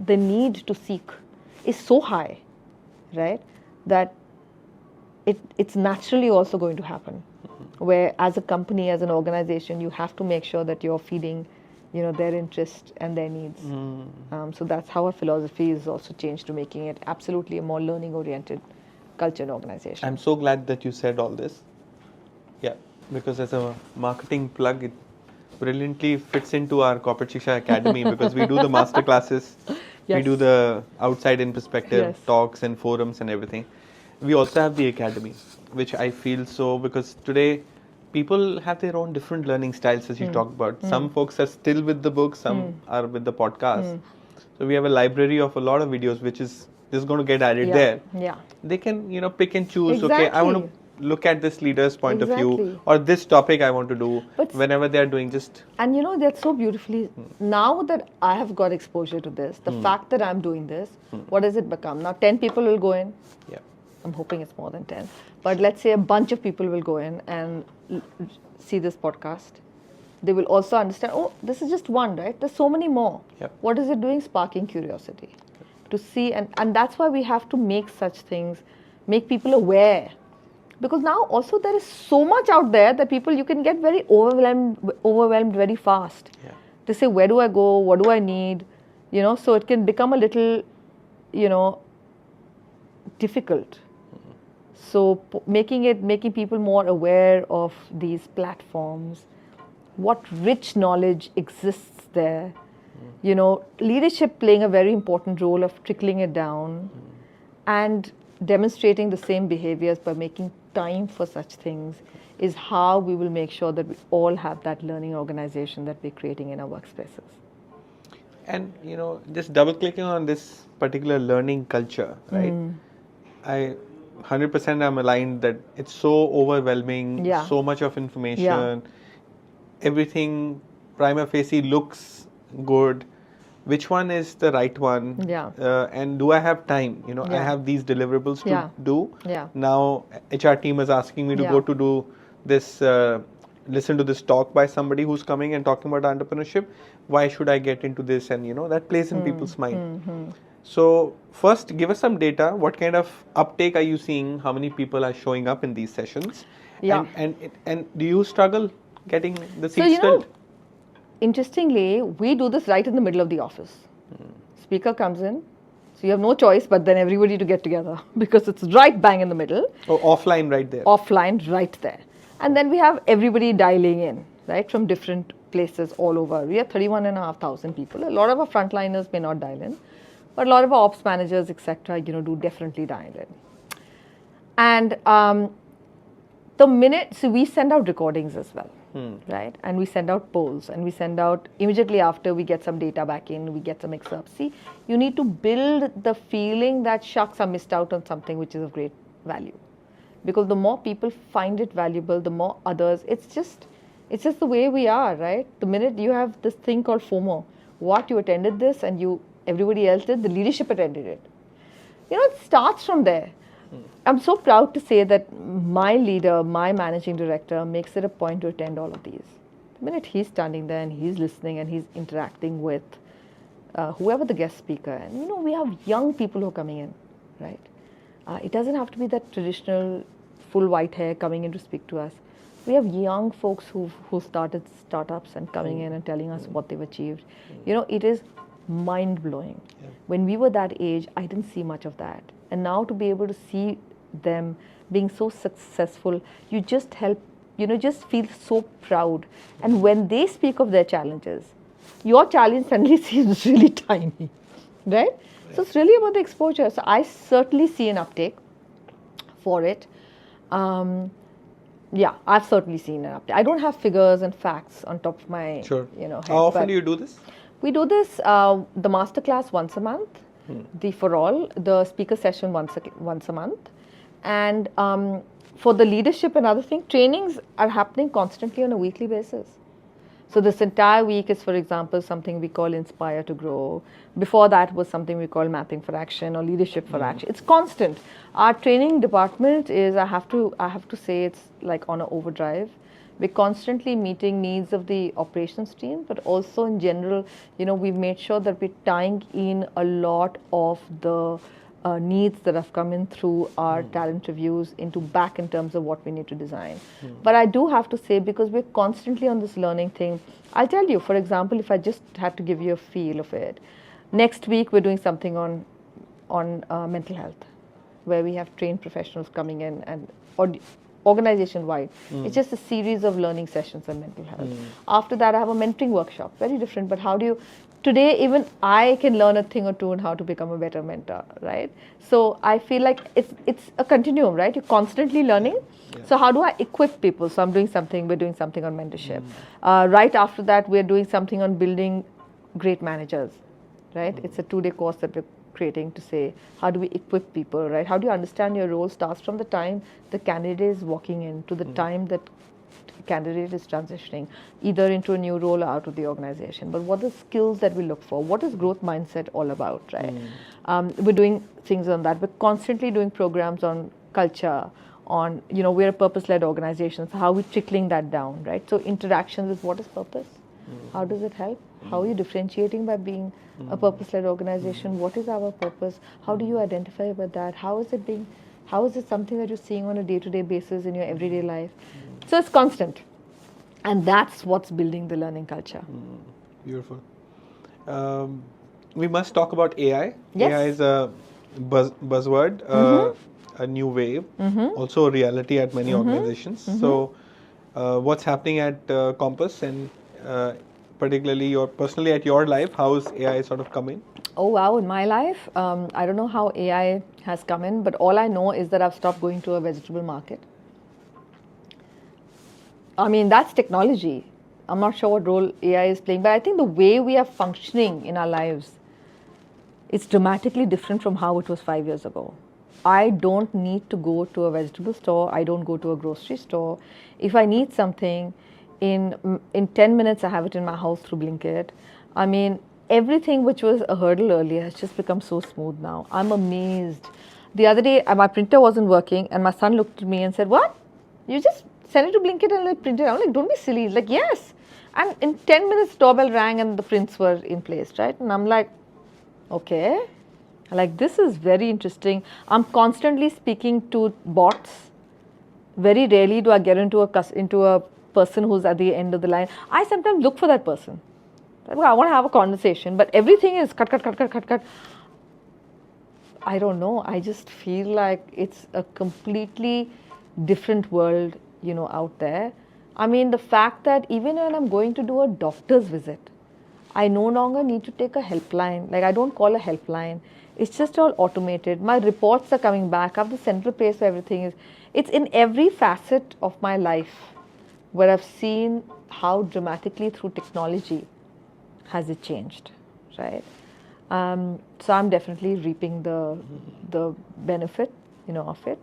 the need to seek is so high, right, that it's naturally also going to happen. Where as a company, as an organization, you have to make sure that you're feeding, their interest and their needs. So that's how our philosophy is also changed to making it absolutely a more learning-oriented culture and organization. I'm so glad that you said all this. Yeah, because as a marketing plug, it brilliantly fits into our Corporate Shiksha Academy because we do the master classes, we do the outside in perspective talks and forums and everything. We also have the academy, which I feel so, because today people have their own different learning styles, as you talked about. Some folks are still with the book, some are with the podcast. So we have a library of a lot of videos, which is going to get added there. Yeah. They can, pick and choose. Exactly. Okay, I want to look at this leader's point of view, or this topic I want to do. But whenever they are doing just... And that's so beautifully, now that I have got exposure to this, the fact that I'm doing this, what does it become? Now 10 people will go in. Yeah. I'm hoping it's more than 10. But let's say a bunch of people will go in and see this podcast. They will also understand, oh, this is just one, right? There's so many more. Yep. What is it doing? Sparking curiosity. To see, and that's why we have to make such things, make people aware. Because now also there is so much out there that you can get very overwhelmed very fast. Yeah. To say, where do I go? What do I need? So it can become a little, difficult. So making people more aware of these platforms, what rich knowledge exists there. Leadership playing a very important role of trickling it down and demonstrating the same behaviors by making time for such things is how we will make sure that we all have that learning organization that we're creating in our workspaces. And, just double clicking on this particular learning culture, right? I 100% am aligned that it's so overwhelming, so much of information, everything prima facie looks good. Which one is the right one? And do I have time? I have these deliverables to do. Now, HR team is asking me to go to do this, listen to this talk by somebody who's coming and talking about entrepreneurship. Why should I get into this? And, that plays in people's mind. So first, give us some data. What kind of uptake are you seeing? How many people are showing up in these sessions? Yeah. And do you struggle getting the So, seats filled? interestingly, we do this right in the middle of the office. Speaker comes in, so you have no choice but then everybody to get together because it's right bang in the middle. Oh, offline right there. Offline right there. And then we have everybody dialing in, right, from different places all over. We have 31,500 people. A lot of our frontliners may not dial in, but a lot of our ops managers, etc., do definitely dial in. And the minute, so we send out recordings as well, right? And we send out polls, and we send out immediately after we get some data back in, we get some excerpts. See, you need to build the feeling that shucks, I missed out on something which is of great value. Because the more people find it valuable, the more others, it's just the way we are, right? The minute you have this thing called FOMO, what you attended this and everybody else did, the leadership attended it. It starts from there. I'm so proud to say that my leader, my managing director, makes it a point to attend all of these. The minute he's standing there and he's listening and he's interacting with whoever the guest speaker, and we have young people who are coming in, right? It doesn't have to be that traditional full white hair coming in to speak to us. We have young folks who started startups and coming in and telling us what they've achieved. It is mind-blowing. Yeah. When we were that age, I didn't see much of that. And now to be able to see them being so successful, you just just feel so proud. And when they speak of their challenges, your challenge suddenly seems really tiny, right? So it's really about the exposure. So I certainly see an uptake for it. Yeah, I've certainly seen an uptake. I don't have figures and facts on top of my head. How often do you do this? We do this, the masterclass once a month, the for all, the speaker session once a month. And for the leadership and other things, trainings are happening constantly on a weekly basis. So this entire week is, for example, something we call Inspire to Grow. Before that was something we call Mapping for Action or Leadership for Action. It's constant. Our training department is, I have to say, it's like on an overdrive. We're constantly meeting needs of the operations team, but also in general, we've made sure that we're tying in a lot of the needs that have come in through our talent reviews back in terms of what we need to design. But I do have to say, because we're constantly on this learning thing, I'll tell you, for example, if I just had to give you a feel of it, next week we're doing something on mental health, where we have trained professionals coming in and organization-wide. It's just a series of learning sessions on mental health. After that, I have a mentoring workshop, very different, but how do you, today even I can learn a thing or two on how to become a better mentor, right? So I feel like it's a continuum, right? You're constantly learning. Yeah. So how do I equip people? So we're doing something on mentorship. Right after that, we're doing something on building great managers, right? It's a 2-day course that we're creating to say, how do we equip people, right? How do you understand your role starts from the time the candidate is walking in to the time that candidate is transitioning either into a new role or out of the organization. But what are the skills that we look for? What is growth mindset all about, right? We're doing things on that. We're constantly doing programs on culture, on, we're a purpose-led organization, so how are we trickling that down, right? So interactions with what is purpose? How does it help? How are you differentiating by being a purpose-led organization? What is our purpose? How do you identify with that? How is it something that you're seeing on a day-to-day basis in your everyday life? So it's constant. And that's what's building the learning culture. Beautiful. We must talk about AI. Yes. AI is a buzzword, a new wave, also a reality at many organizations. So what's happening at Compass and particularly personally at your life, how is AI sort of come in? Oh wow, in my life, I don't know how AI has come in, but all I know is that I've stopped going to a vegetable market. I mean, that's technology. I'm not sure what role AI is playing, but I think the way we are functioning in our lives is dramatically different from how it was 5 years ago. I don't need to go to a vegetable store. I don't go to a grocery store. If I need something, in 10 minutes, I have it in my house through Blinkit. I mean, everything which was a hurdle earlier has just become so smooth now. I'm amazed. The other day, my printer wasn't working, and my son looked at me and said, "What? You just send it to Blinkit and they print it out?" I'm like, "Don't be silly." He's like, "Yes." And in 10 minutes, doorbell rang and the prints were in place, right? And I'm like, okay. Like, this is very interesting. I'm constantly speaking to bots. Very rarely do I get into a person who's at the end of the line. I sometimes look for that person. I want to have a conversation, but everything is cut, cut, cut, cut, cut, cut. I don't know. I just feel like it's a completely different world, out there. I mean, the fact that even when I'm going to do a doctor's visit, I no longer need to take a helpline. Like, I don't call a helpline. It's just all automated. My reports are coming back. I have the central place where everything is. It's in every facet of my life where I've seen how dramatically through technology has it changed, right? So I'm definitely reaping the benefit, of it.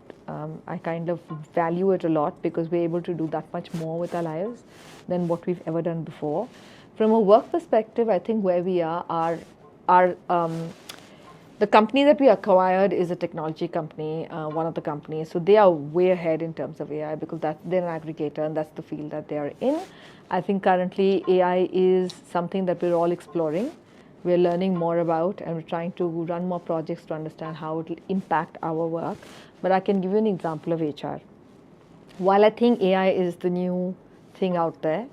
I kind of value it a lot because we're able to do that much more with our lives than what we've ever done before. From a work perspective, I think where we are the company that we acquired is a technology company, one of the companies. So they are way ahead in terms of AI because they're an aggregator and that's the field that they are in. I think currently AI is something that we're all exploring. We're learning more about and we're trying to run more projects to understand how it will impact our work. But I can give you an example of HR. While I think AI is the new thing out there,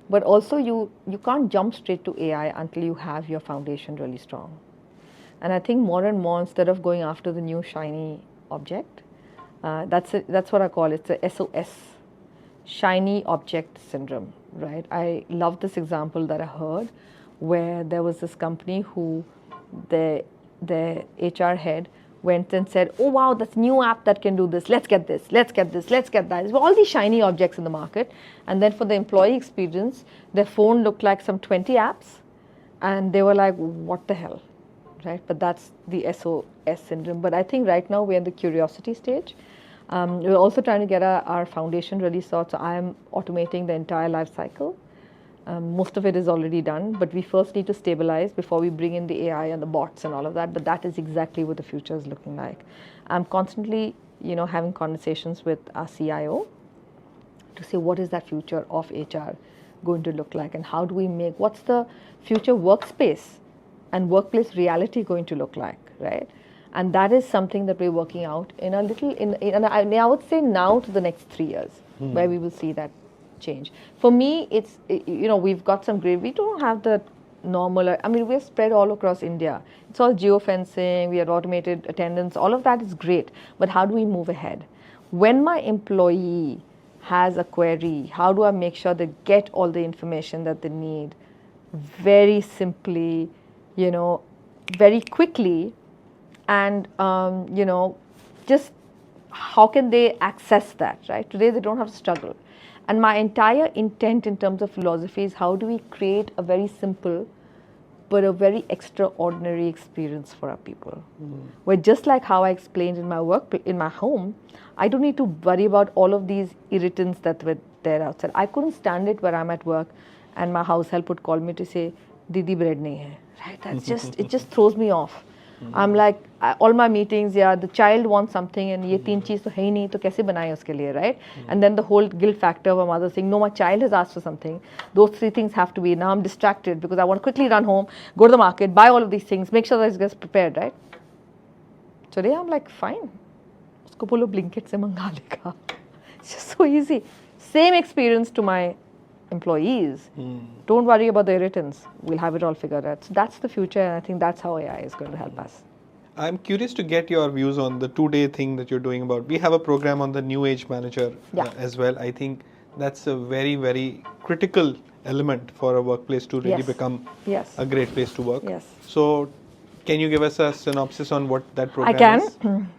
but also you can't jump straight to AI until you have your foundation really strong. And I think more and more, instead of going after the new shiny object, that's what I call it, the SOS, shiny object syndrome, right? I love this example that I heard where there was this company who their HR head went and said, oh wow, that's a new app that can do this, let's get this, let's get this, let's get that. There were all these shiny objects in the market. And then for the employee experience, their phone looked like some 20 apps and they were like, what the hell, right? But that's the SOS syndrome. But I think right now we're in the curiosity stage. We're also trying to get our foundation really sorted. So I am automating the entire life cycle. Most of it is already done, but we first need to stabilize before we bring in the AI and the bots and all of that. But that is exactly what the future is looking like. I'm constantly, having conversations with our CIO to say what is that future of HR going to look like, and how do we make, what's the future workspace and workplace reality going to look like, right? And that is something that we're working out in a little, and I would say now to the next 3 years, where we will see that change. For me, it's, we've got some great, we don't have the normal, I mean, we're spread all across India. It's all geofencing, we have automated attendance, all of that is great. But how do we move ahead? When my employee has a query, how do I make sure they get all the information that they need very simply, very quickly, and, just how can they access that, right? Today they don't have to struggle. And my entire intent in terms of philosophy is how do we create a very simple but a very extraordinary experience for our people. Where just like how I explained in my work, in my home, I don't need to worry about all of these irritants that were there outside. I couldn't stand it where I'm at work and my house help would call me to say, Didi, bread nahi hai. Right? That's just, it just throws me off. I'm like, all my meetings, the child wants something and ye teen cheez to hai nahi, to kaise banaye uske liye, right? And then the whole guilt factor of a mother saying, no, my child has asked for something. Those 3 things have to be. Now I'm distracted because I want to quickly run home, go to the market, buy all of these things, make sure that it gets prepared, right? Today I'm like, fine. Usko bolo Blinkit se manga lega. It's just so easy. Same experience to my employees. Don't worry about the irritants. We'll have it all figured out. So that's the future, and I think that's how AI is going to help us. I'm curious to get your views on the 2-day thing that you're doing about. We have a program on the New Age Manager as well. I think that's a very, very critical element for a workplace to really become a great place to work. So can you give us a synopsis on what that program is? I can.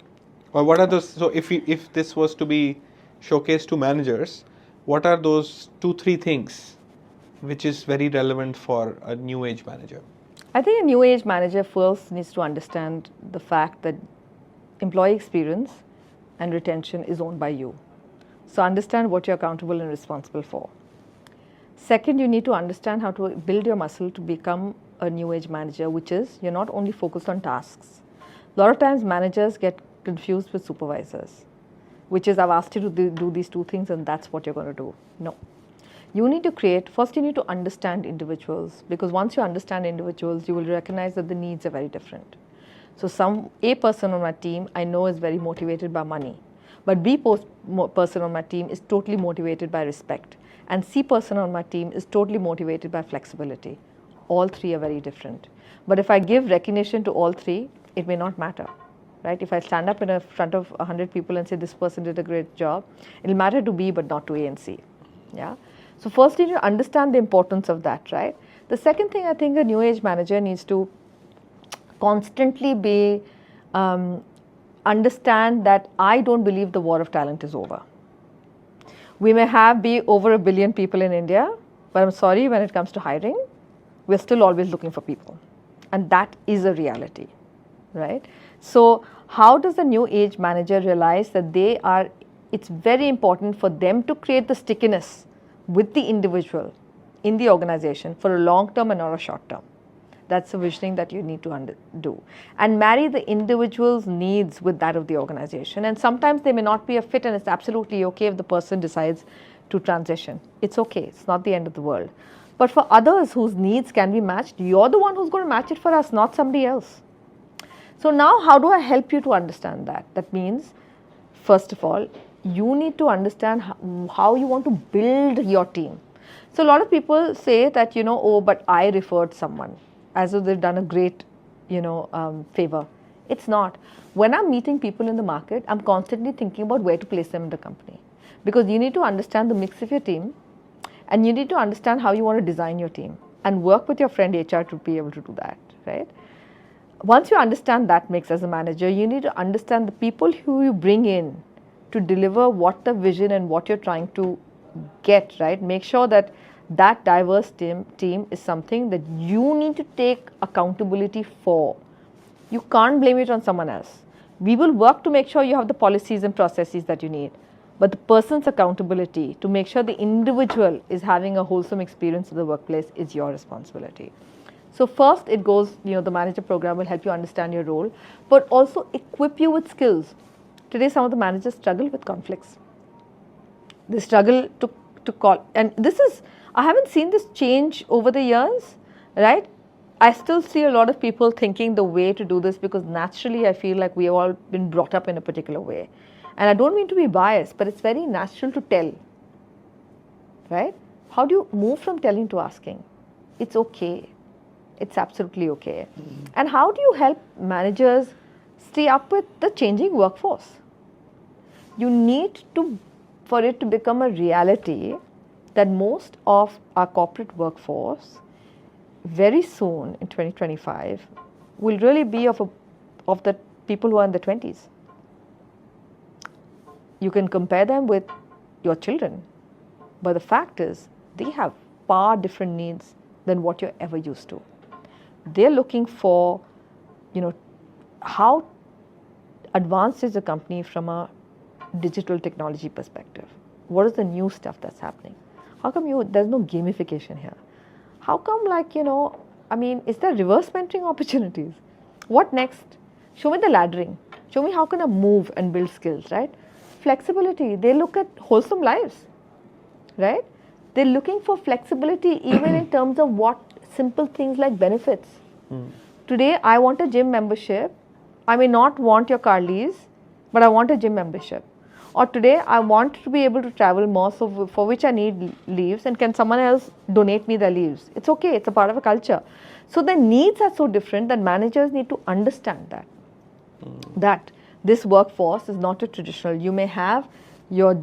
Or what are those, so if this was to be showcased to managers, what are those 2-3 things which is very relevant for a new age manager? I think a new age manager first needs to understand the fact that employee experience and retention is owned by you. So understand what you're accountable and responsible for. Second, you need to understand how to build your muscle to become a new age manager, which is you're not only focused on tasks. A lot of times managers get confused with supervisors, which is I've asked you to do these 2 things and that's what you're going to do. No. You need to create, first you need to understand individuals, because once you understand individuals, you will recognize that the needs are very different. So A person on my team I know is very motivated by money, but person on my team is totally motivated by respect, and C person on my team is totally motivated by flexibility. All three are very different. But if I give recognition to all three, it may not matter, right? If I stand up in front of 100 people and say this person did a great job, it will matter to B but not to A and C. Yeah. So first you need to understand the importance of that, right? The second thing I think a new age manager needs to constantly be understand that I don't believe the war of talent is over. We may be over 1 billion people in India, but I'm sorry, when it comes to hiring, we're still always looking for people, and that is a reality, right? So how does the new age manager realize that it's very important for them to create the stickiness with the individual in the organization for a long term and not a short term? That's the visioning that you need to do, and marry the individual's needs with that of the organization. And sometimes they may not be a fit, and it's absolutely okay if the person decides to transition. It's okay, it's not the end of the world. But for others whose needs can be matched, you're the one who's going to match it for us, not somebody else. So now how do I help you to understand that? That means, first of all, you need to understand how you want to build your team. So a lot of people say that, oh, but I referred someone, as though they've done a great, favor. It's not. When I'm meeting people in the market, I'm constantly thinking about where to place them in the company. Because you need to understand the mix of your team, and you need to understand how you want to design your team and work with your friend HR to be able to do that, right? Once you understand that mix as a manager, you need to understand the people who you bring in to deliver what the vision and what you're trying to get, right? Make sure that that diverse team is something that you need to take accountability for. You can't blame it on someone else. We will work to make sure you have the policies and processes that you need, but the person's accountability to make sure the individual is having a wholesome experience in the workplace is your responsibility. So first it goes, the manager program will help you understand your role, but also equip you with skills. Today some of the managers struggle with conflicts. They struggle to call, and I haven't seen this change over the years, right? I still see a lot of people thinking the way to do this, because naturally I feel like we have all been brought up in a particular way. And I don't mean to be biased, but it's very natural to tell, right? How do you move from telling to asking? It's okay. It's absolutely okay. And how do you help managers stay up with the changing workforce? You need to, for it to become a reality, that most of our corporate workforce very soon in 2025 will really be of the people who are in the 20s. You can compare them with your children, but the fact is they have far different needs than what you're ever used to. They're looking for, how advanced is the company from a digital technology perspective? What is the new stuff that's happening? How come there's no gamification here? How come, is there reverse mentoring opportunities? What next? Show me the laddering. Show me how can I move and build skills, right? Flexibility. They look at wholesome lives, right? They're looking for flexibility even in terms of what simple things like benefits. Today, I want a gym membership. I may not want your car lease, but I want a gym membership. Or today, I want to be able to travel more, so for which I need leaves, and can someone else donate me their leaves? It's okay, it's a part of a culture. So the needs are so different that managers need to understand that this workforce is not a traditional. You may have your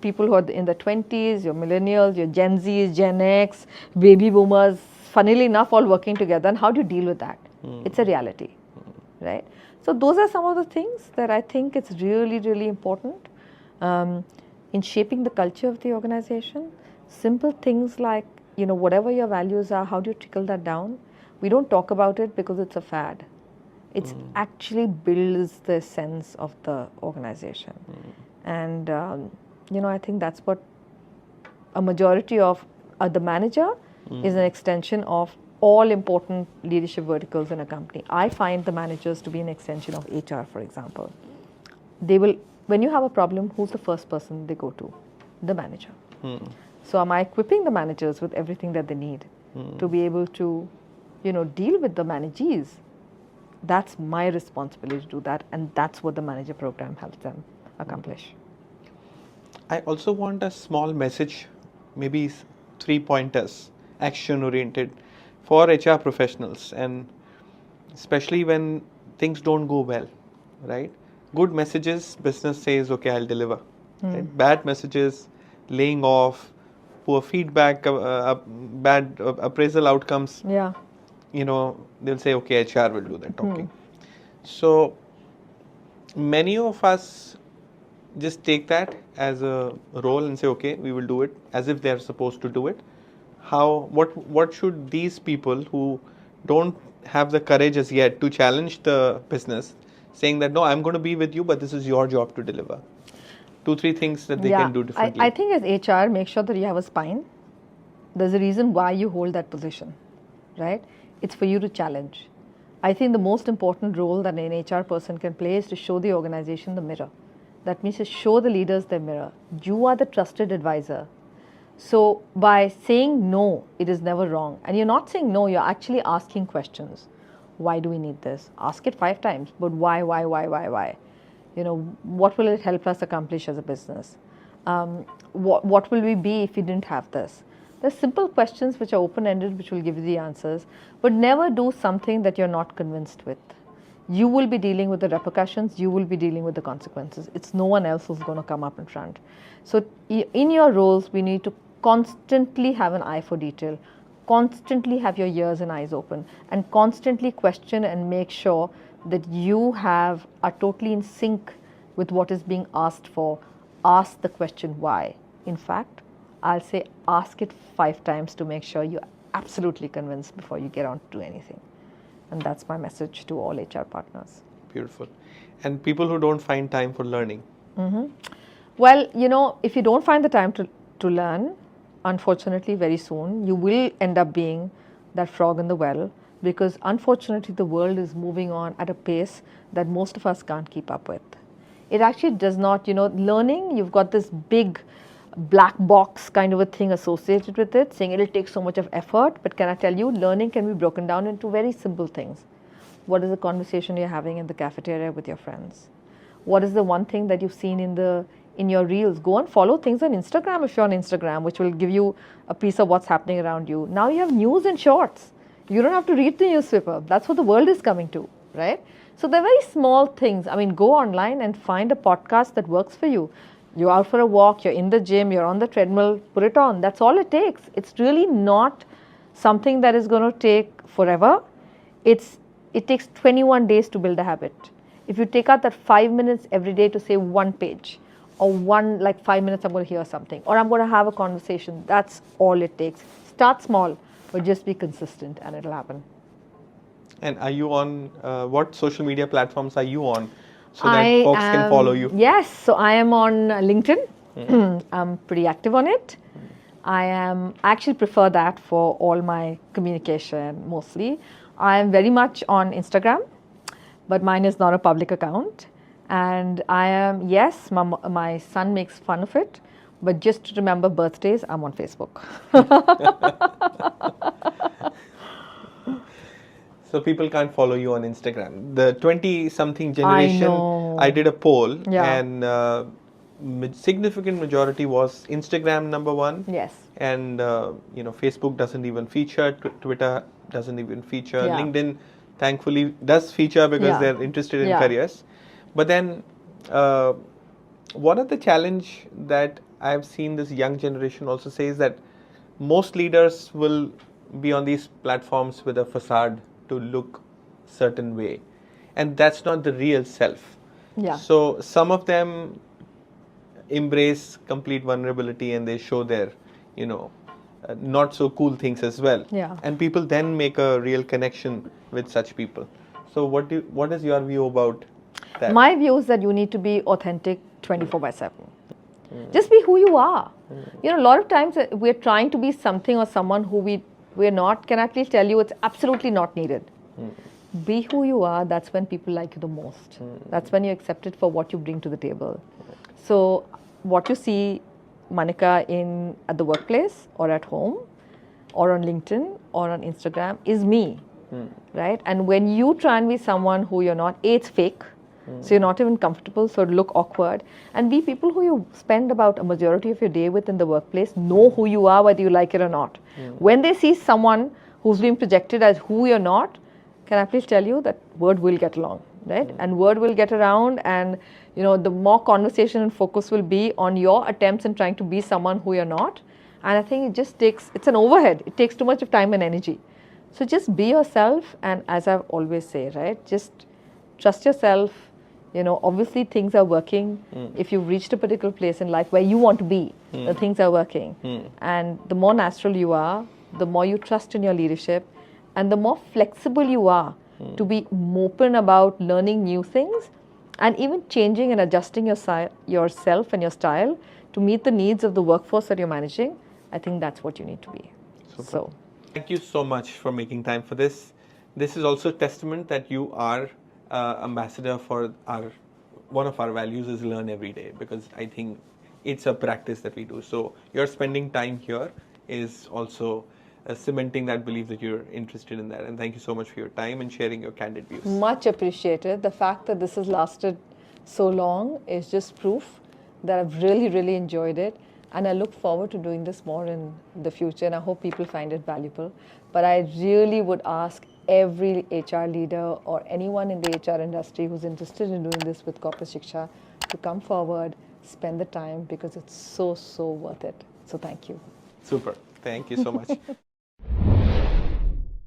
people who are in the 20s, your millennials, your Gen Zs, Gen X, baby boomers, funnily enough, all working together. And how do you deal with that? It's a reality, right? So those are some of the things that I think it's really, really important in shaping the culture of the organization. Simple things like, whatever your values are, how do you trickle that down? We don't talk about it because it's a fad. It actually builds the sense of the organization. And, I think that's what a majority of the manager is an extension of all important leadership verticals in a company. I find the managers to be an extension of HR, for example. They will, when you have a problem, who's the first person they go to? The manager. So am I equipping the managers with everything that they need to be able to, deal with the managees That's my responsibility to do that, and that's what the manager program helps them accomplish. I also want a small message, maybe 3 pointers, action oriented for HR professionals, and especially when things don't go well, right? Good messages, business says, okay, I'll deliver. Right? Bad messages, laying off, poor feedback, bad appraisal outcomes, Yeah. They'll say, okay, HR will do that talking. So many of us just take that as a role and say, okay, we will do it as if they're supposed to do it. What should these people who don't have the courage as yet to challenge the business, saying that, no, I'm going to be with you, but this is your job to deliver? 2-3 things that they can do differently. I think as HR, make sure that you have a spine. There's a reason why you hold that position, right? It's for you to challenge. I think the most important role that an HR person can play is to show the organization the mirror. That means to show the leaders their mirror. You are the trusted advisor. So by saying no, it is never wrong. And you're not saying no, you're actually asking questions. Why do we need this? Ask it 5 times, but why? What will it help us accomplish as a business? What will we be if we didn't have this? There's simple questions which are open-ended, which will give you the answers, but never do something that you're not convinced with. You will be dealing with the repercussions, you will be dealing with the consequences. It's no one else who's going to come up in front. So in your roles, we need to constantly have an eye for detail, constantly have your ears and eyes open, and constantly question and make sure that you are totally in sync with what is being asked for. Ask the question why. In fact, I'll say ask it 5 times to make sure you're absolutely convinced before you get on to do anything. And that's my message to all HR partners. Beautiful. And people who don't find time for learning. Well, if you don't find the time to learn, unfortunately, very soon, you will end up being that frog in the well, because unfortunately, the world is moving on at a pace that most of us can't keep up with. It actually does not, learning, you've got this big black box kind of a thing associated with it, saying it'll take so much of effort. But can I tell you, learning can be broken down into very simple things. What is the conversation you're having in the cafeteria with your friends? What is the one thing that you've seen in your reels? Go and follow things on Instagram if you're on Instagram, which will give you a piece of what's happening around you. Now you have news in shorts. You don't have to read the newspaper. That's what the world is coming to, right? So they're very small things. I mean, go online and find a podcast that works for you. You're out for a walk, you're in the gym, you're on the treadmill, put it on. That's all it takes. It's really not something that is going to take forever. It takes 21 days to build a habit. If you take out that 5 minutes every day to say one page, or 5 minutes I'm going to hear something, or I'm going to have a conversation, that's all it takes. Start small, but just be consistent and it'll happen. And are you on, what social media platforms are you on so that folks can follow you? Yes, so I am on LinkedIn. I'm pretty active on it. I actually prefer that for all my communication mostly. I am very much on Instagram, but mine is not a public account. And I am, yes, my son makes fun of it, but just to remember birthdays, I'm on Facebook. So people can't follow you on Instagram. The 20-something generation, I did a poll, and significant majority was Instagram number 1. Yes. And Facebook doesn't even feature, Twitter doesn't even feature, LinkedIn thankfully does feature because they're interested in careers. But then, one of the challenge that I've seen this young generation also say is that most leaders will be on these platforms with a facade to look certain way, and that's not the real self. So some of them embrace complete vulnerability and they show their not so cool things as well, and people then make a real connection with such people. So what is your view about that? My view is that you need to be authentic 24/7. Just be who you are. A lot of times we're trying to be something or someone who we're not. Can I please tell you, it's absolutely not needed. Be who you are. That's when people like you the most. That's when you're accepted for what you bring to the table. So what you see Manika at the workplace or at home or on LinkedIn or on Instagram is me. right? And when you try and be someone who you're not, A, it's fake, so you're not even comfortable, so it'll look awkward. And B, people who you spend about a majority of your day with in the workplace know who you are, whether you like it or not. When they see someone who's being projected as who you're not, can I please tell you that word will get along, right? And word will get around, and the more conversation and focus will be on your attempts in trying to be someone who you're not. And I think it just takes, it's an overhead. It takes too much of time and energy. So just be yourself, and as I always say, right, just trust yourself. Obviously things are working. If you've reached a particular place in life where you want to be, the things are working. And the more natural you are, the more you trust in your leadership, and the more flexible you are to be open about learning new things and even changing and adjusting yourself and your style to meet the needs of the workforce that you're managing, I think that's what you need to be. Super. So, thank you so much for making time for this. This is also a testament that you are ambassador for one of our values is learn every day, because I think it's a practice that we do. So your spending time here is also cementing that belief that you're interested in that. And thank you so much for your time and sharing your candid views. Much appreciated. The fact that this has lasted so long is just proof that I've really, really enjoyed it. And I look forward to doing this more in the future, and I hope people find it valuable. But I really would ask every HR leader or anyone in the HR industry who's interested in doing this with Corporate Shiksha to come forward, spend the time, because it's so, so worth it. So thank you. Super. Thank you so much.